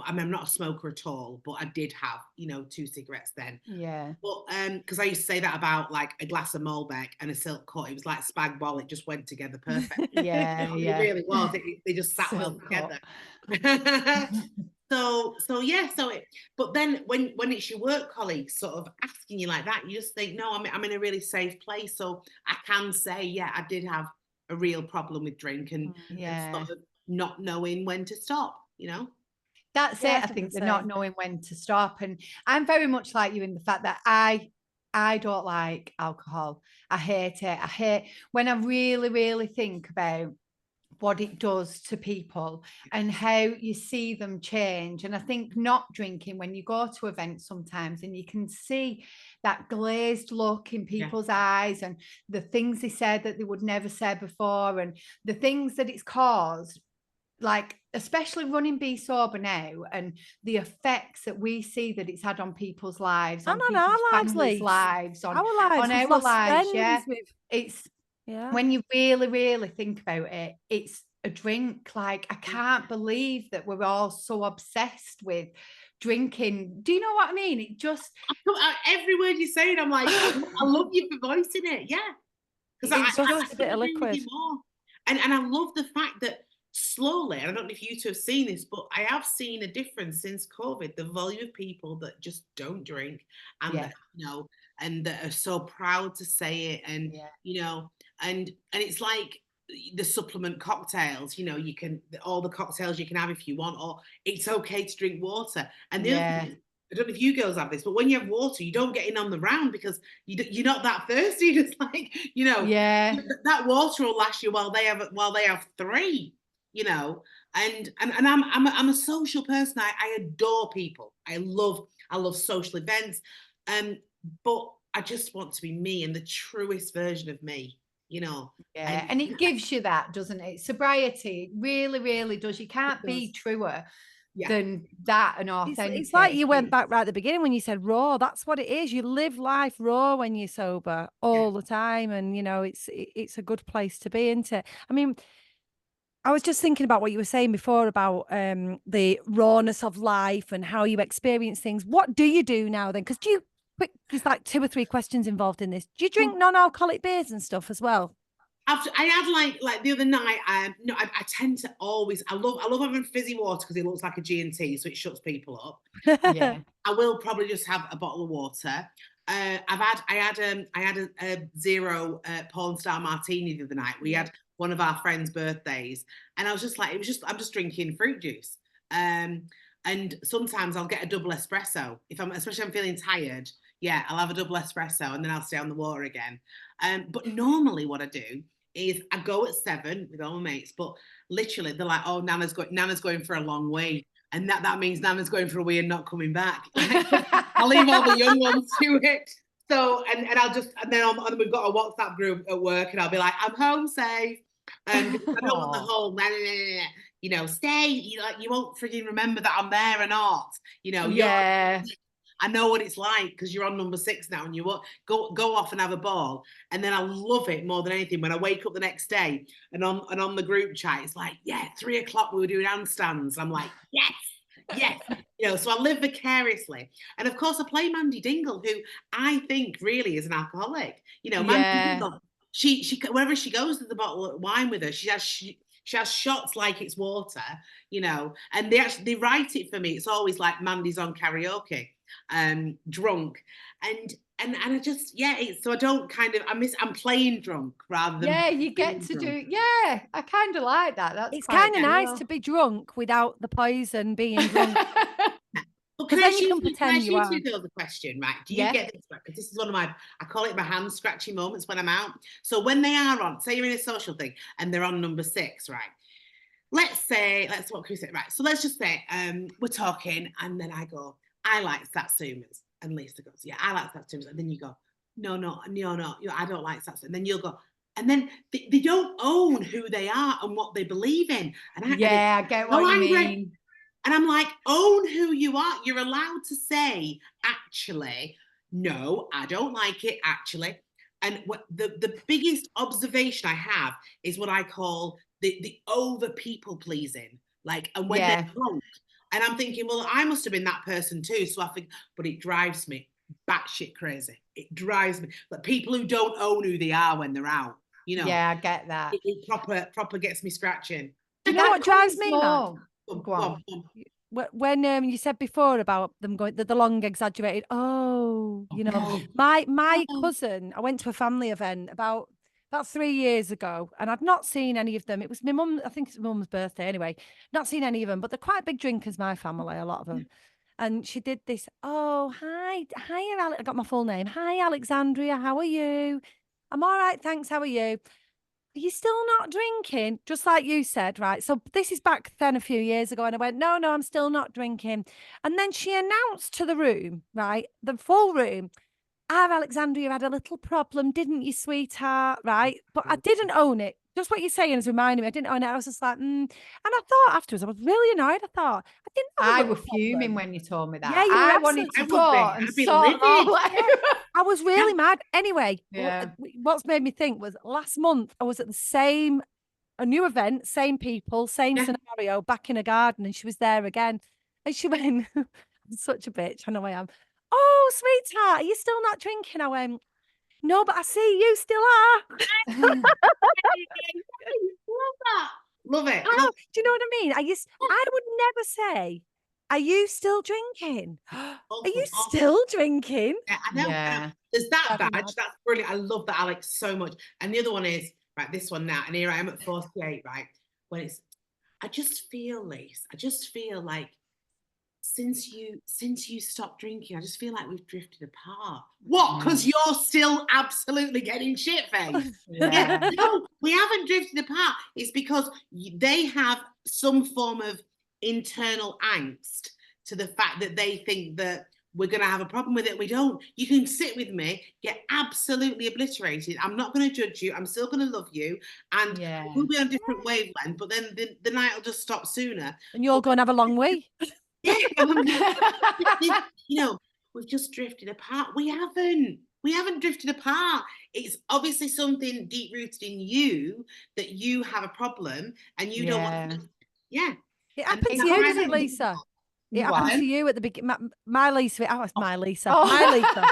I'm not a smoker at all, but I did have, 2 cigarettes then. Yeah. But because I used to say that about like a glass of Malbec and a silk cut. It was like spag bol. It just went together perfect. Yeah. It really was. They just sat silk well together. But then when it's your work colleagues sort of asking you like that, you just think, no, I'm in a really safe place. So I can say, yeah, I did have a real problem with drink and sort of not knowing when to stop, That's it. I think they're not knowing when to stop. And I'm very much like you in the fact that I don't like alcohol. I hate it. I hate when I really, really think about what it does to people and how you see them change. And I think not drinking, when you go to events sometimes and you can see that glazed look in people's eyes and the things they said that they would never say before and the things that it's caused, like especially running Be Sober now and the effects that we see that it's had on people's lives, And on on our people's lives, families' Lee. lives, on Our lives, on we've our lost lives. friends. It's Yeah. when you really, really think about it, it's a drink. Like, I can't believe that we're all so obsessed with drinking. Do you know what I mean? It just every word you're saying, I'm like, I love you for voicing it. Yeah. Because It's just a bit of liquid. And I love the fact that slowly, and I don't know if you two have seen this, but I have seen a difference since COVID, the volume of people that just don't drink and that, you know, and that are so proud to say it. And, you know, and it's like the supplement cocktails, you know, you can, all the cocktails you can have if you want, or it's okay to drink water. And the other thing is, I don't know if you girls have this, but when you have water, you don't get in on the round because you're not that thirsty. Just like, you know, that water will last you while they have three, you know. And I'm a social person. I adore people. I love social events. But I just want to be me and the truest version of me, you know. And it gives you that, doesn't it? Sobriety really, really does. You can't be truer than that and authentic. It's like you went back right at the beginning when you said raw. That's what it is. You live life raw when you're sober all the time, and you know it's a good place to be, isn't it? I mean, I was just thinking about what you were saying before about the rawness of life and how you experience things. What do you do now then? Because there's like 2 or 3 questions involved in this. Do you drink non-alcoholic beers and stuff as well? I had like the other night. I tend to always. I love having fizzy water because it looks like a G&T, so it shuts people up. I will probably just have a bottle of water. I had a 0 porn star martini the other night. We had one of our friends' birthdays, and I was just like, I'm just drinking fruit juice. And sometimes I'll get a double espresso especially if I'm feeling tired. Yeah, I'll have a double espresso and then I'll stay on the water again. But normally what I do is I go at 7 with all my mates, but literally they're like, oh, Nana's going for a long wee. And that means Nana's going for a wee and not coming back. I'll leave all the young ones to it. So, and then we've got a WhatsApp group at work and I'll be like, I'm home safe. And I don't want the whole, you know, stay, you won't freaking remember that I'm there or not. You know, I know what it's like because you're on number 6 now and you go off and have a ball. And then I love it more than anything when I wake up the next day and on the group chat, it's like, 3 o'clock we were doing handstands. I'm like, yes. You know, so I live vicariously. And of course I play Mandy Dingle, who I think really is an alcoholic. You know, Mandy Dingle, she wherever she goes, there's a bottle of wine with her. She has shots like it's water, you know, and they write it for me. It's always like Mandy's on karaoke. Drunk and I just so I don't kind of I'm playing drunk rather than you get to drunk. I kind of like that. It's kind of nice to be drunk without the poison being drunk. Because then you can pretend you are. The question, right? Do you get this? Because this is one of I call it my hand scratchy moments when I'm out. So when they are on, say you're in a social thing and they're on number 6, right? Let's what can we say? Right. So let's just say we're talking and then I go, I like Satsumas. And Lisa goes, yeah, I like Satsumas. And then you go, no, I don't like Satsumas. And then you'll go, and then they don't own who they are and what they believe in. And I get what you mean. And I'm like, own who you are. You're allowed to say, actually, no, I don't like it, actually. And what the biggest observation I have is what I call the over people pleasing. Like, and when they're drunk. And I'm thinking, well, I must have been that person too. So I think, but it drives me batshit crazy. It drives me. But people who don't own who they are when they're out, you know. Yeah, I get that. It proper gets me scratching. You know what drives me mad? Go on. When you said before about them going the long exaggerated, you know, my cousin, I went to a family event about 3 years ago and I'd not seen any of them. It was my mum, I think it's my mum's birthday anyway, not seen any of them, but they're quite big drinkers, my family, a lot of them. And she did this, hi, I got my full name. Hi, Alexandria, how are you? I'm all right, thanks, how are you? are you still not drinking? Just like you said, right? So this is back then a few years ago. And I went, no, I'm still not drinking. And then she announced to the room, right? The full room, Alexandria had a little problem, didn't you, sweetheart? Right. But I didn't own it. Just what you're saying is reminding me. I didn't own it. I was just like, And I thought afterwards, I was really annoyed. I thought, I didn't have a I little was fuming problem. when you told me that. Yeah, you were I wanted absolutely- to I would be. go and I'd be sort livid. all out. I was really mad. Anyway, Yeah. what's made me think was last month I was at a new event, same people, same Yeah. scenario, back in a garden, and she was there again. And she went, I'm such a bitch, I know I am. Oh, sweetheart, are you still not drinking? I went, no, but I see you still are. Love that. Love it. Oh, do you know what I mean? I would never say, are you still drinking? Are you still drinking? Yeah, I know. Yeah. There's that Very badge. mad. That's brilliant. I love that, Alex, so much. And the other one is, right, this one now. And here I am at 48, right? When I just feel, Lise, I just feel like since you stopped drinking, I just feel like we've drifted apart. What? Because you're still absolutely getting shit-faced. Yeah. No, we haven't drifted apart. It's because they have some form of internal angst to the fact that they think that we're going to have a problem with it. We don't. You can sit with me, get absolutely obliterated. I'm not going to judge you. I'm still going to love you. And we'll be on a different wavelength, but then the night will just stop sooner. And you're going to have a long way. Yeah. We've just drifted apart. We haven't drifted apart. It's obviously something deep rooted in you that you have a problem and you don't want to. Yeah. It happened to you, didn't it, Lisa? It happened to you at the beginning. My Lisa. Oh, it's my Lisa. Oh. My Lisa.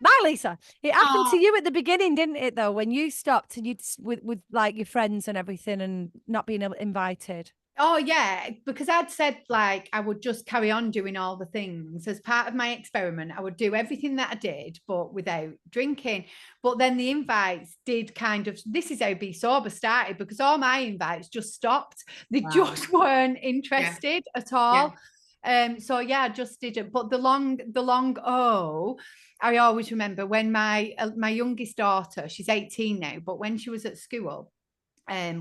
My Lisa. It happened to you at the beginning, didn't it? Though, when you stopped and you with like your friends and everything, and not being invited. Oh yeah, because I'd said like I would just carry on doing all the things as part of my experiment. I would do everything that I did, but without drinking. But then the invites did kind of, this is how Be Sober started, because all my invites just stopped. They just weren't interested at all. So yeah, I just didn't. But the long I always remember when my youngest daughter, she's 18 now, but when she was at school,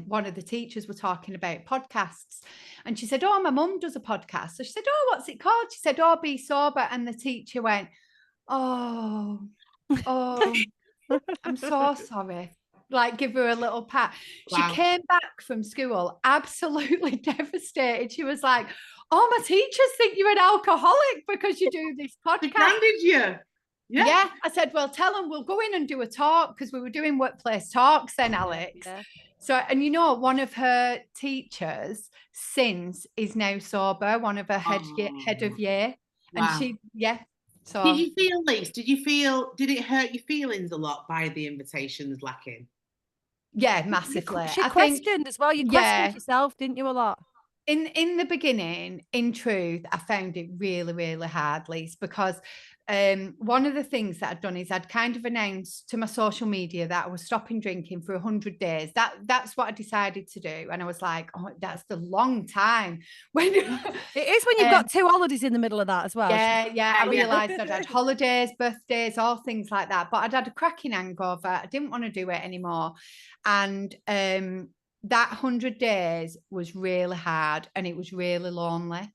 one of the teachers were talking about podcasts, and she said, oh, my mum does a podcast. So she said, oh, what's it called? She said, oh, Be Sober. And the teacher went, oh, I'm so sorry. Like, give her a little pat. Wow. She came back from school absolutely devastated. She was like, oh, my teachers think you're an alcoholic because you do this podcast. They branded you. Yeah. I said, well, tell them we'll go in and do a talk, because we were doing workplace talks then, Alex. Yeah. So, and one of her teachers since is now sober, one of her head of year. And she, so. Did you feel, Lise, did it hurt your feelings a lot by the invitations lacking? Yeah, massively. She questioned as well. You questioned yourself, didn't you, a lot? In the beginning, in truth, I found it really, really hard, Lise, because one of the things that I'd done is I'd kind of announced to my social media that I was stopping drinking for 100 days. That's what I decided to do. And I was like, oh, that's the long time. When it is when you've got 2 holidays in the middle of that as well. Yeah. I realised I'd had holidays, birthdays, all things like that. But I'd had a cracking hangover. I didn't want to do it anymore. And that 100 days was really hard, and it was really lonely.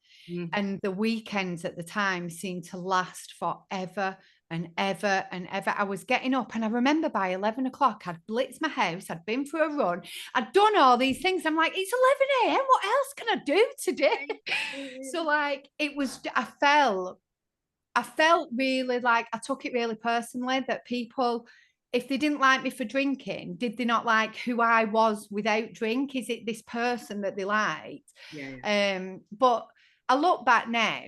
And the weekends at the time seemed to last forever and ever and ever. I was getting up, and I remember by 11 o'clock, I'd blitzed my house. I'd been for a run. I'd done all these things. I'm like, it's 11 a.m. What else can I do today? So like, it was, I felt really like, I took it really personally that people, if they didn't like me for drinking, did they not like who I was without drink? Is it this person that they liked? But I look back now,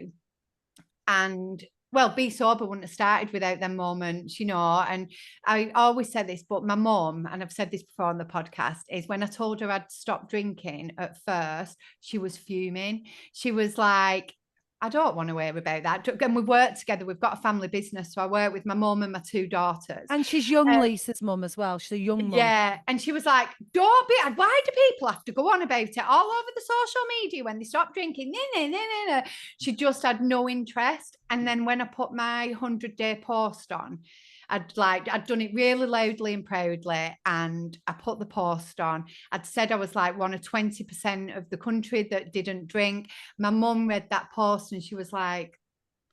and well, Be Sober wouldn't have started without them moments, and I always say this, but my mum, and I've said this before on the podcast, is when I told her I'd stopped drinking at first, she was fuming. She was like, I don't want to hear about that. And we work together. We've got a family business. So I work with my mum and my 2 daughters. And she's young, Lisa's mum as well. She's a young mum. Yeah. And she was like, don't be, why do people have to go on about it all over the social media when they stop drinking? No. She just had no interest. And then when I put my 100-day post on, I'd done it really loudly and proudly, and I put the post on. I'd said I was like one of 20% of the country that didn't drink. My mum read that post and she was like,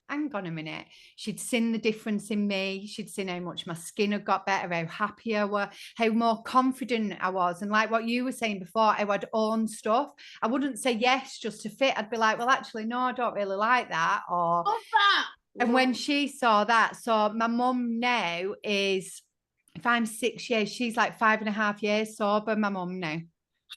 hang on a minute. She'd seen the difference in me. She'd seen how much my skin had got better, how happy I was, how more confident I was. And like what you were saying before, how I'd own stuff. I wouldn't say yes just to fit. I'd be like, well, actually, no, I don't really like that. Or Love that. and when she saw that, so my mum now is, if I'm 6 years, she's like 5.5 years sober, my mum now.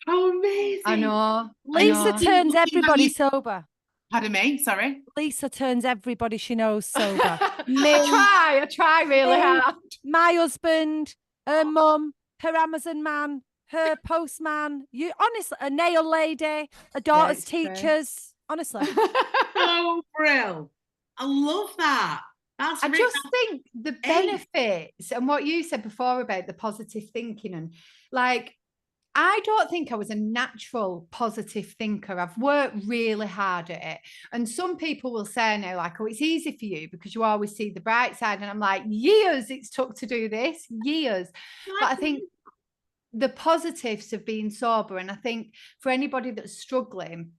How amazing. I know. Lisa turns everybody sober. Pardon me, sorry. Lisa turns everybody she knows sober. I try really hard. My husband, her mum, her Amazon man, her postman, you honestly, a nail lady, a daughter's teachers. Honestly. So brill. I love that. That's I just think the benefits and what you said before about the positive thinking, and like, I don't think I was a natural positive thinker. I've worked really hard at it. And some people will say now, like, oh, it's easy for you because you always see the bright side. And I'm like, years it's took to do this, years. But I think the positives of being sober, and I think for anybody that's struggling,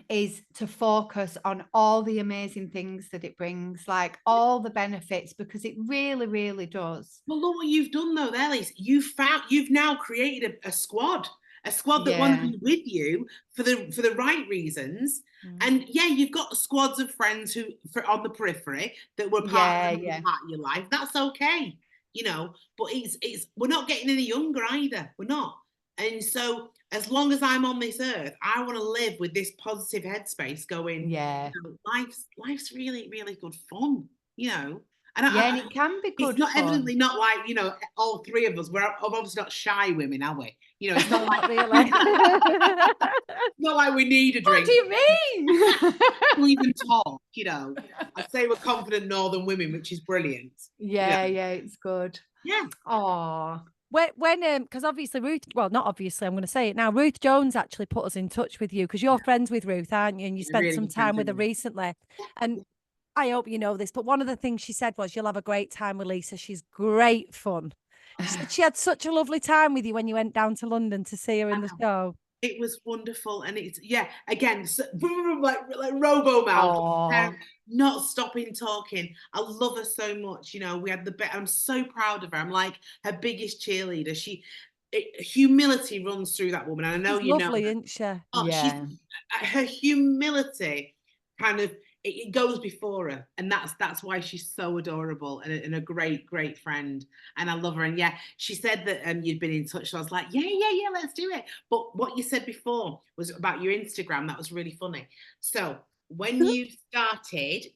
is to focus on all the amazing things that it brings, like all the benefits, because it really, really does. Well, look what you've done though, there, Lisa. You've now created a squad that want to be with you for the right reasons. And yeah, you've got squads of friends who on the periphery that were part of your life. That's okay, you know. But it's we're not getting any younger either. We're not. And so as long as I'm on this earth, I want to live with this positive headspace going, you know, life's really, really good fun, you know. And it can be good. It's not evidently not like, you know, all three of us, we're obviously not shy women, are we? You know, it's not like really. It's not like we need a drink. What do you mean? To even talk, you know. I say we're confident northern women, which is brilliant. Yeah, it's good. Yeah. Oh. When because obviously Ruth, well, not obviously, I'm going to say it now. Ruth Jones actually put us in touch with you because you're friends with Ruth, aren't you? And you spent some time with her recently. And I hope you know this, but one of the things she said was, you'll have a great time with Lisa. She's great fun. She said she had such a lovely time with you when you went down to London to see her in the show. It was wonderful. And it's, again, so, like robo mouth, not stopping talking. I love her so much. You know, we had I'm so proud of her. I'm like her biggest cheerleader. Humility runs through that woman. And I know she's you lovely, know. Isn't she? Oh, her humility kind of, it goes before her, and that's why she's so adorable and a great friend, and I love her. And she said that you'd been in touch, so I was like, yeah, let's do it. But what you said before was about your Instagram. That was really funny. So when you started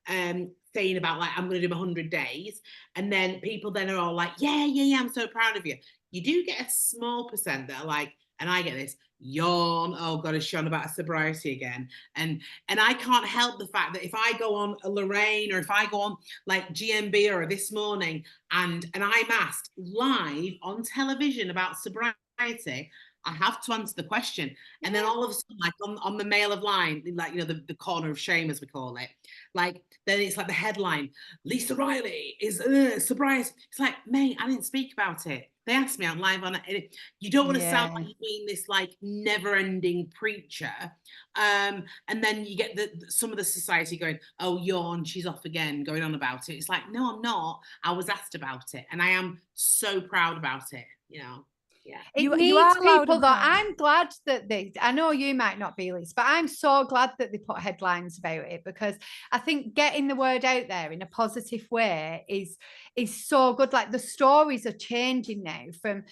saying about like, I'm going to do 100 days, and then people then are all like, yeah, I'm so proud of you. You do get a small percent that are like, and I get this, yawn, oh God, is Sean about sobriety again? And I can't help the fact that if I go on a Lorraine, or if I go on like GMB or This Morning, and I'm asked live on television about sobriety, I have to answer the question. And then all of a sudden, like on the Mail of Line, like, you know, the corner of shame, as we call it, like, then it's like the headline, Lisa Riley is sobriety. It's like, mate, I didn't speak about it. They asked me, I'm live on it. You don't want to sound like you're being this like never-ending preacher. And then you get some of the society going, oh, yawn, she's off again, going on about it. It's like, no, I'm not. I was asked about it, and I am so proud about it, you know. Yeah. It needs people though. I'm glad that I know you might not be, Lisa, but I'm so glad that they put headlines about it, because I think getting the word out there in a positive way is so good. Like, the stories are changing now from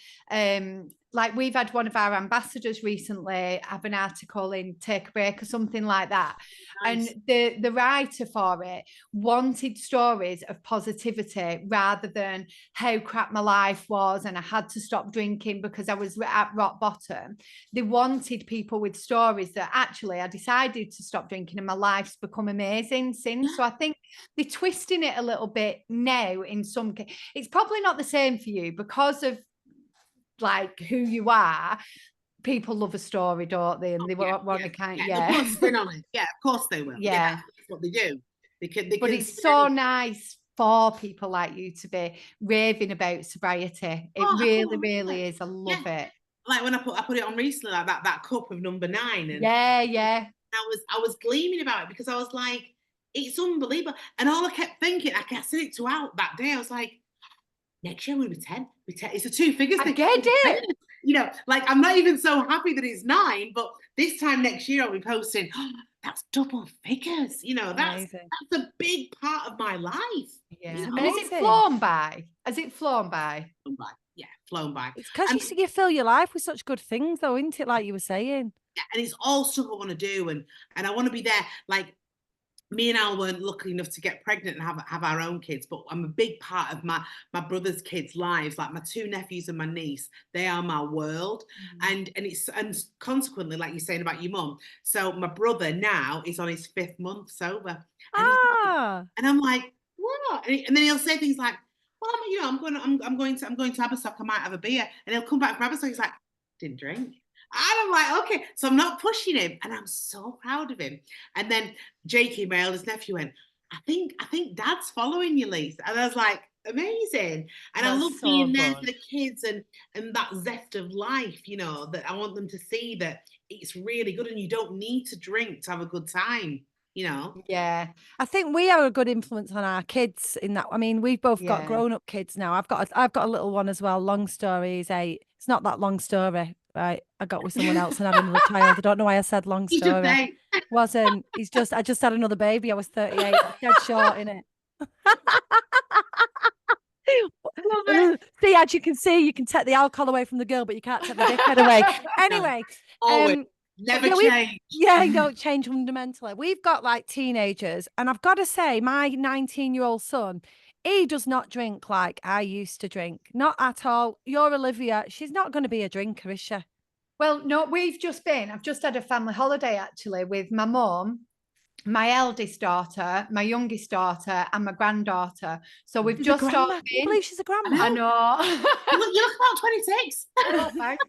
like, we've had one of our ambassadors recently have an article in Take a Break or something like that. Nice. And the writer for it wanted stories of positivity rather than how crap my life was and I had to stop drinking because I was at rock bottom. They wanted people with stories that actually I decided to stop drinking and my life's become amazing since. So I think they're twisting it a little bit now in some cases. It's probably not the same for you because of like who you are. People love a story, don't they? And they want to kind of, They'll put a spin on it. Yeah, of course they will. Yeah, that's what they do. But it's so nice for people like you to be raving about sobriety. It really is. I love it. Like when I put it on recently, like that cup of number 9, and yeah. I was gleaming about it because I was like, it's unbelievable. And all I kept thinking, I said it to Al that day. I was like, next year I'm gonna be 10. It's a 2 figures thing. I get it. You know, like I'm not even so happy that it's 9, but this time next year I'll be posting, oh, that's double figures. You know, that's a big part of my life. Yeah. You know? And is it flown by? Has it flown by? Yeah, flown by. It's because you fill your life with such good things, though, isn't it? Like you were saying. Yeah, and it's all stuff I want to do, and I want to be there. Like, me and Al weren't lucky enough to get pregnant and have our own kids, but I'm a big part of my brother's kids' lives. Like my 2 nephews and my niece, they are my world. And consequently, like you're saying about your mum. So my brother now is on his 5th month sober, and I'm like, what? And then he'll say things like, well, I'm going to Abersock. I might have a beer, and he'll come back from Abersock. He's like, didn't drink. And I'm like, okay, so I'm not pushing him, and I'm so proud of him. And then Jakey, my eldest nephew, went, I think Dad's following you, Lisa. And I was like, amazing. And I love being there for the kids and that zest of life, you know, that I want them to see that it's really good, and you don't need to drink to have a good time. You know? Yeah. I think we are a good influence on our kids in that. I mean, we've both got grown-up kids now. I've got a little one as well. Long story is 8. It's not that long story, right? I got with someone else and had another child. I don't know why I said long story. Wasn't. I just had another baby. I was 38. Dead short in it. See, as you can see, you can take the alcohol away from the girl, but you can't take the dickhead away. Anyway, never change. Yeah, you don't change fundamentally. We've got like teenagers, and I've got to say, my 19-year-old son, he does not drink like I used to drink. Not at all. Your Olivia, she's not going to be a drinker, is she? Well, no, I've just had a family holiday actually with my mum, my eldest daughter, my youngest daughter, and my granddaughter. So we've just started. I can't believe she's a grandma. I know. You look about 26. Oh, thanks.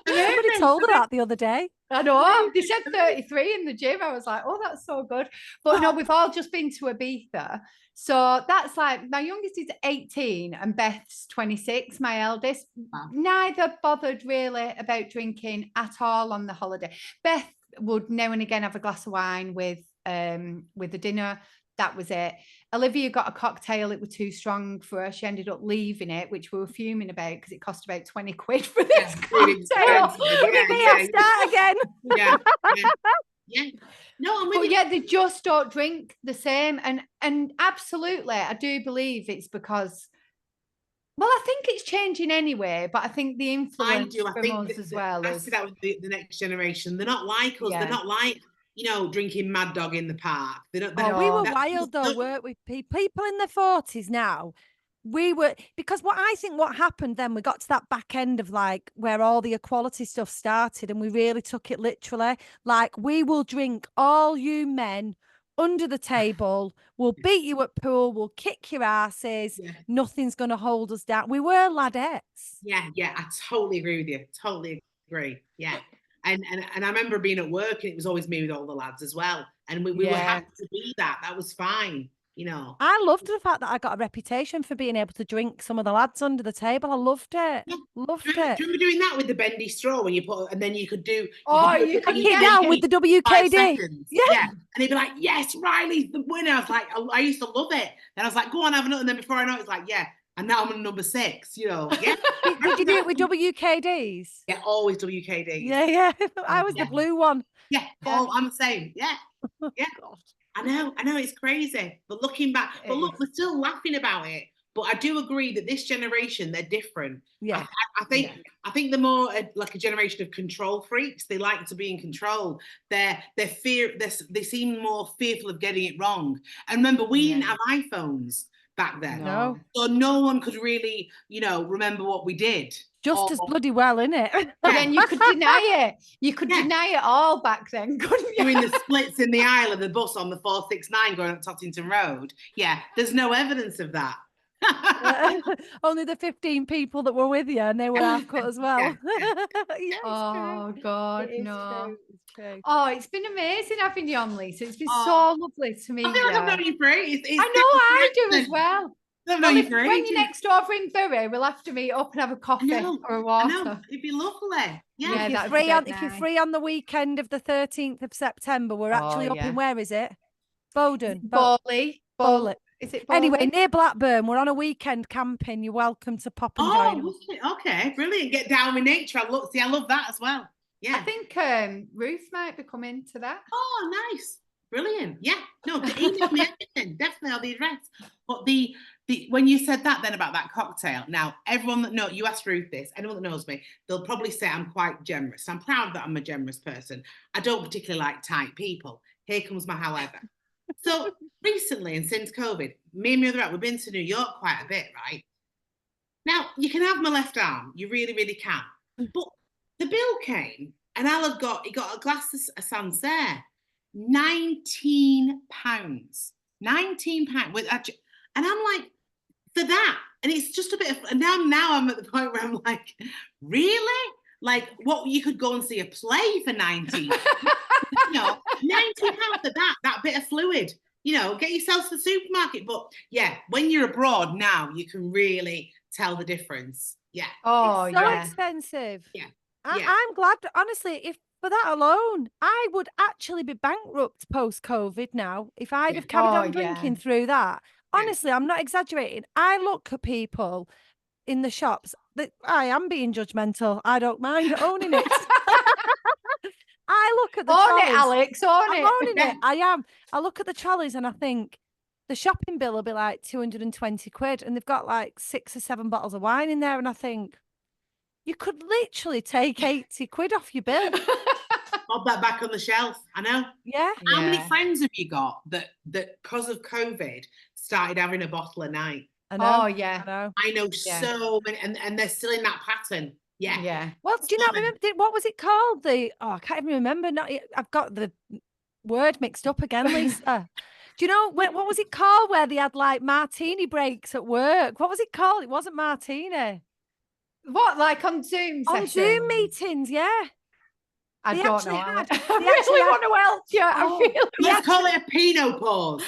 Somebody told her that the other day. I know. They said 33 in the gym. I was like, oh, that's so good. But no, we've all just been to Ibiza. So that's like, my youngest is 18 and Beth's 26, my eldest. Wow. Neither bothered really about drinking at all on the holiday. Beth would now and again have a glass of wine with the dinner. That was it. Olivia got a cocktail. It was too strong for her. She ended up leaving it, which we were fuming about because it cost about 20 quid for this cocktail. Start again. Yeah. No, but they just don't drink the same. And absolutely, I do believe it's because, well, I think it's changing anyway, but I think the influence from us as well. I see that with the next generation. They're not like us. Yeah. They're not like, drinking Mad Dog in the park. We were wild though, weren't we? People in their 40s now. We were, because what happened then, we got to that back end of like where all the equality stuff started, and we really took it literally. Like, we will drink all you men under the table, we'll beat you at pool, we'll kick your asses, nothing's going to hold us down. We were ladettes. Yeah, I totally agree with you. Totally agree. Yeah. And I remember being at work, and it was always me with all the lads as well. And we were happy to be that. That was fine. I loved the fact that I got a reputation for being able to drink some of the lads under the table. I loved it. Yeah. Loved it. Do you remember doing that with the bendy straw when you put, and then you could do. You could get down with the WKD. Yeah. And he'd be like, yes, Riley's the winner. I was like, I used to love it. And I was like, go on, have another. And then before I know it, it's like, yeah. And now I'm on number 6, Yeah. Did you do it with WKDs? Yeah, always WKDs. Yeah. I was the blue one. Yeah. I'm the same. Yeah. Yeah. I know, it's crazy. But looking back, look, we're still laughing about it. But I do agree that this generation, they're different. Yeah. I think they're more like a generation of control freaks. They like to be in control. They seem more fearful of getting it wrong. And remember, we didn't have iPhones back then. No. So no one could really, remember what we did. Just as bloody well, innit? Then you could deny it. You could deny it all back then, couldn't you? Doing the splits in the aisle of the bus on the 469 going up Tottington Road. Yeah, there's no evidence of that. Only the 15 people that were with you, and they were half cut as well. Yeah, Oh God, it is no. true. It's true. Oh, it's been amazing having you on, Lisa. It's been Oh, so lovely to meet I feel like I've you. known you for ages. I know I do as well. I've Well, known you if for when ages. you're next door in Bury, we'll have to meet up and have a coffee or a I know. water. It'd be lovely. Yeah. Yeah, If you're that'd free be on, dead if you're nice. free on the weekend of the 13th of September, we're actually up in, where is it? Bowden. Bowley. Bowley. Is it Bowley? Anyway, near Blackburn, we're on a weekend camping. You're welcome to pop and join us. Okay, brilliant. Get down with nature. I love that as well. Yeah. I think Ruth might be coming to that. Oh, nice. Brilliant. Yeah. No, email me everything. Definitely all the address. But the when you said that then about that cocktail, now everyone that knows, you asked Ruth this, anyone that knows me, they'll probably say I'm quite generous. I'm proud that I'm a generous person. I don't particularly like tight people. Here comes my however. So recently and since COVID, me and my other we've been to New York quite a bit, right? Now you can have my left arm, you really, really can. But the bill came and he got a glass of Sancerre, £19. £19. And I'm like, for that. And it's just a bit of, and now I'm at the point where I'm like, really? Like, what, you could go and see a play for 19. You know, £19 for that bit of fluid. You know, get yourself to the supermarket. But yeah, when you're abroad now, you can really tell the difference. Yeah. Oh, it's so yeah. expensive. Yeah. I'm glad, honestly, if for that alone, I would actually be bankrupt post-COVID now if I'd have carried on drinking through that. Honestly, I'm not exaggerating. I look at people in the shops that I am being judgmental. I don't mind owning it. I look at the trolleys. Own it, Alex. I'm owning it. I am. I look at the trolleys and I think the shopping bill will be like 220 quid and they've got like 6 or 7 bottles of wine in there. And I think you could literally take 80 quid off your bill. Pop that back on the shelf. I know. Yeah. How many friends have you got that because of COVID started having a bottle a night? I know. Oh, yeah. I know so many, and they're still in that pattern. Yeah. Yeah. Well, do you not remember? What was it called? I can't even remember. I've got the word mixed up again, Lisa. Do you know what was it called where they had like martini breaks at work? What was it called? It wasn't martini. What, like on Zoom sessions? On Zoom meetings, yeah. I They don't know. actually had- I really want to help you. I really Let's call it a Pinot pause.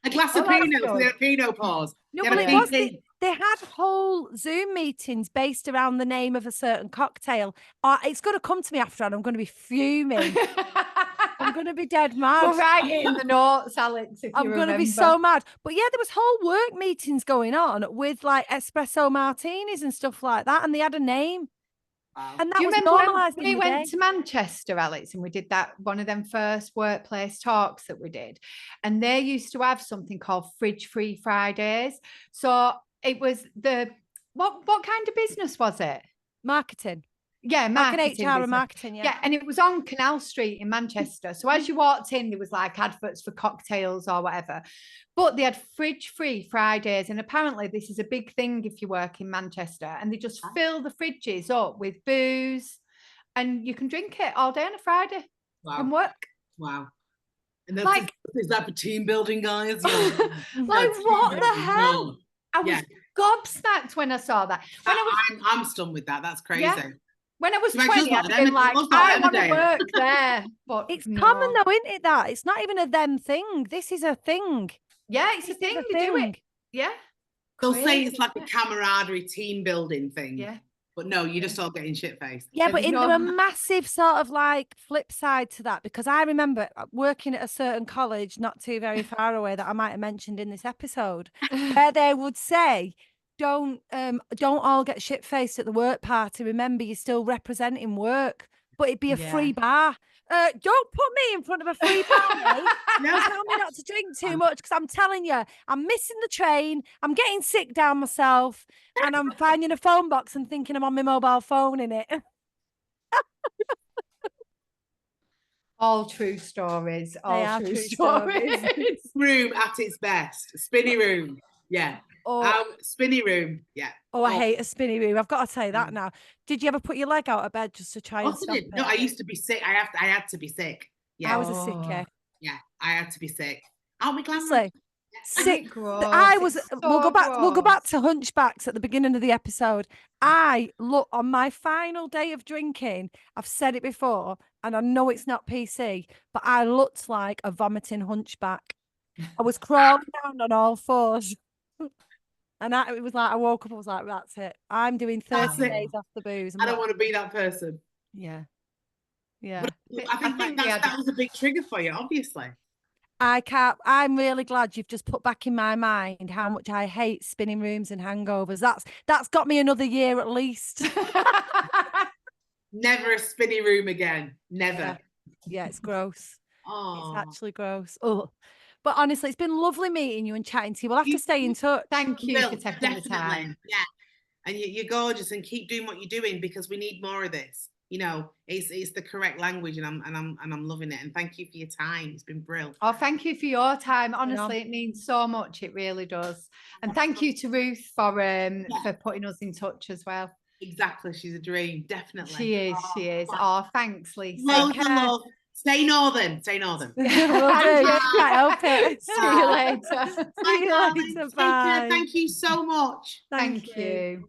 A glass of Pinot, so they had a Pinot pause. No, but it was they had whole Zoom meetings based around the name of a certain cocktail. It's going to come to me after, and I'm going to be fuming. I'm going to be dead mad. We'll write it in the notes, Alex, if I'm going to be so mad. But yeah, there was whole work meetings going on with like espresso martinis and stuff like that, and they had a name. Wow. And that Do you was remember normalised when in we the went day. to Manchester, Alex, and we did that one of them first workplace talks that we did, and they used to have something called fridge-free Fridays. So it was what kind of business was it? Marketing. Yeah, marketing. Like an HR and marketing, Yeah, and it was on Canal Street in Manchester. So as you walked in, there was like adverts for cocktails or whatever. But they had fridge-free Fridays. And apparently this is a big thing if you work in Manchester. And they just fill the fridges up with booze. And you can drink it all day on a Friday from work. Wow. And that's is that for team building, guys? Like, what the hell? I was gobsmacked when I saw that. I'm stunned with that. That's crazy. Yeah. When I was So 20, I'd been like, I want to work there. But it's common though, isn't it, that? It's not even a them thing. This is a thing. Yeah, it's a thing. They do it. Yeah. They'll say it's like a camaraderie team building thing. Yeah. But no, you're just all getting shit-faced. Yeah, but there a massive sort of like flip side to that, because I remember working at a certain college not too very far away that I might have mentioned in this episode, where they would say, don't all get shit-faced at the work party. Remember, you're still representing work, but it'd be a free bar. Don't put me in front of a free bar, mate. Tell me not to drink too much, because I'm telling you, I'm missing the train. I'm getting sick down myself, and I'm finding a phone box and thinking I'm on my mobile phone in it. All true stories. All true stories. Room at its best. Spinny room. Yeah. Spinny room. Yeah. Oh, I hate a spinny room. I've got to say that now. Did you ever put your leg out of bed just to try and stop it? No, I used to be sick. I had to be sick. Yeah. I was a sickie. Yeah, I had to be sick. Aren't we glad? Honestly, Sick. Gross. I was. It's We'll go so back. We'll go back gross. to Hunchbacks at the beginning of the episode. I look on my final day of drinking. I've said it before, and I know it's not PC, but I looked like a vomiting hunchback. I was crawling down on all fours, and it was like I woke up. I was like, "That's it. I'm doing 30 That's it. days off the booze." I don't want to be that person. Yeah, yeah. But I think think that was a big trigger for you, obviously. I can't. I'm really glad you've just put back in my mind how much I hate spinning rooms and hangovers. That's got me another year at least. Never a spinny room again. Never. Yeah, it's gross. Oh, It's actually gross. Oh, but honestly, it's been lovely meeting you and chatting to you. We'll have to stay in touch. Thank you Will, for taking definitely. the time. Yeah, and you're gorgeous, and keep doing what you're doing because we need more of this. You know, it's the correct language, and I'm loving it. And thank you for your time. It's been brilliant. Oh, thank you for your time. Honestly, it means so much. It really does. And thank you to Ruth for putting us in touch as well. Exactly, she's a dream, definitely. She is. She is. Oh, thanks, Lisa. Loads of love. Stay northern. Stay northern. Will do. I hope it. See you later. See you later. Take care. Bye. Thank you so much. Thank you.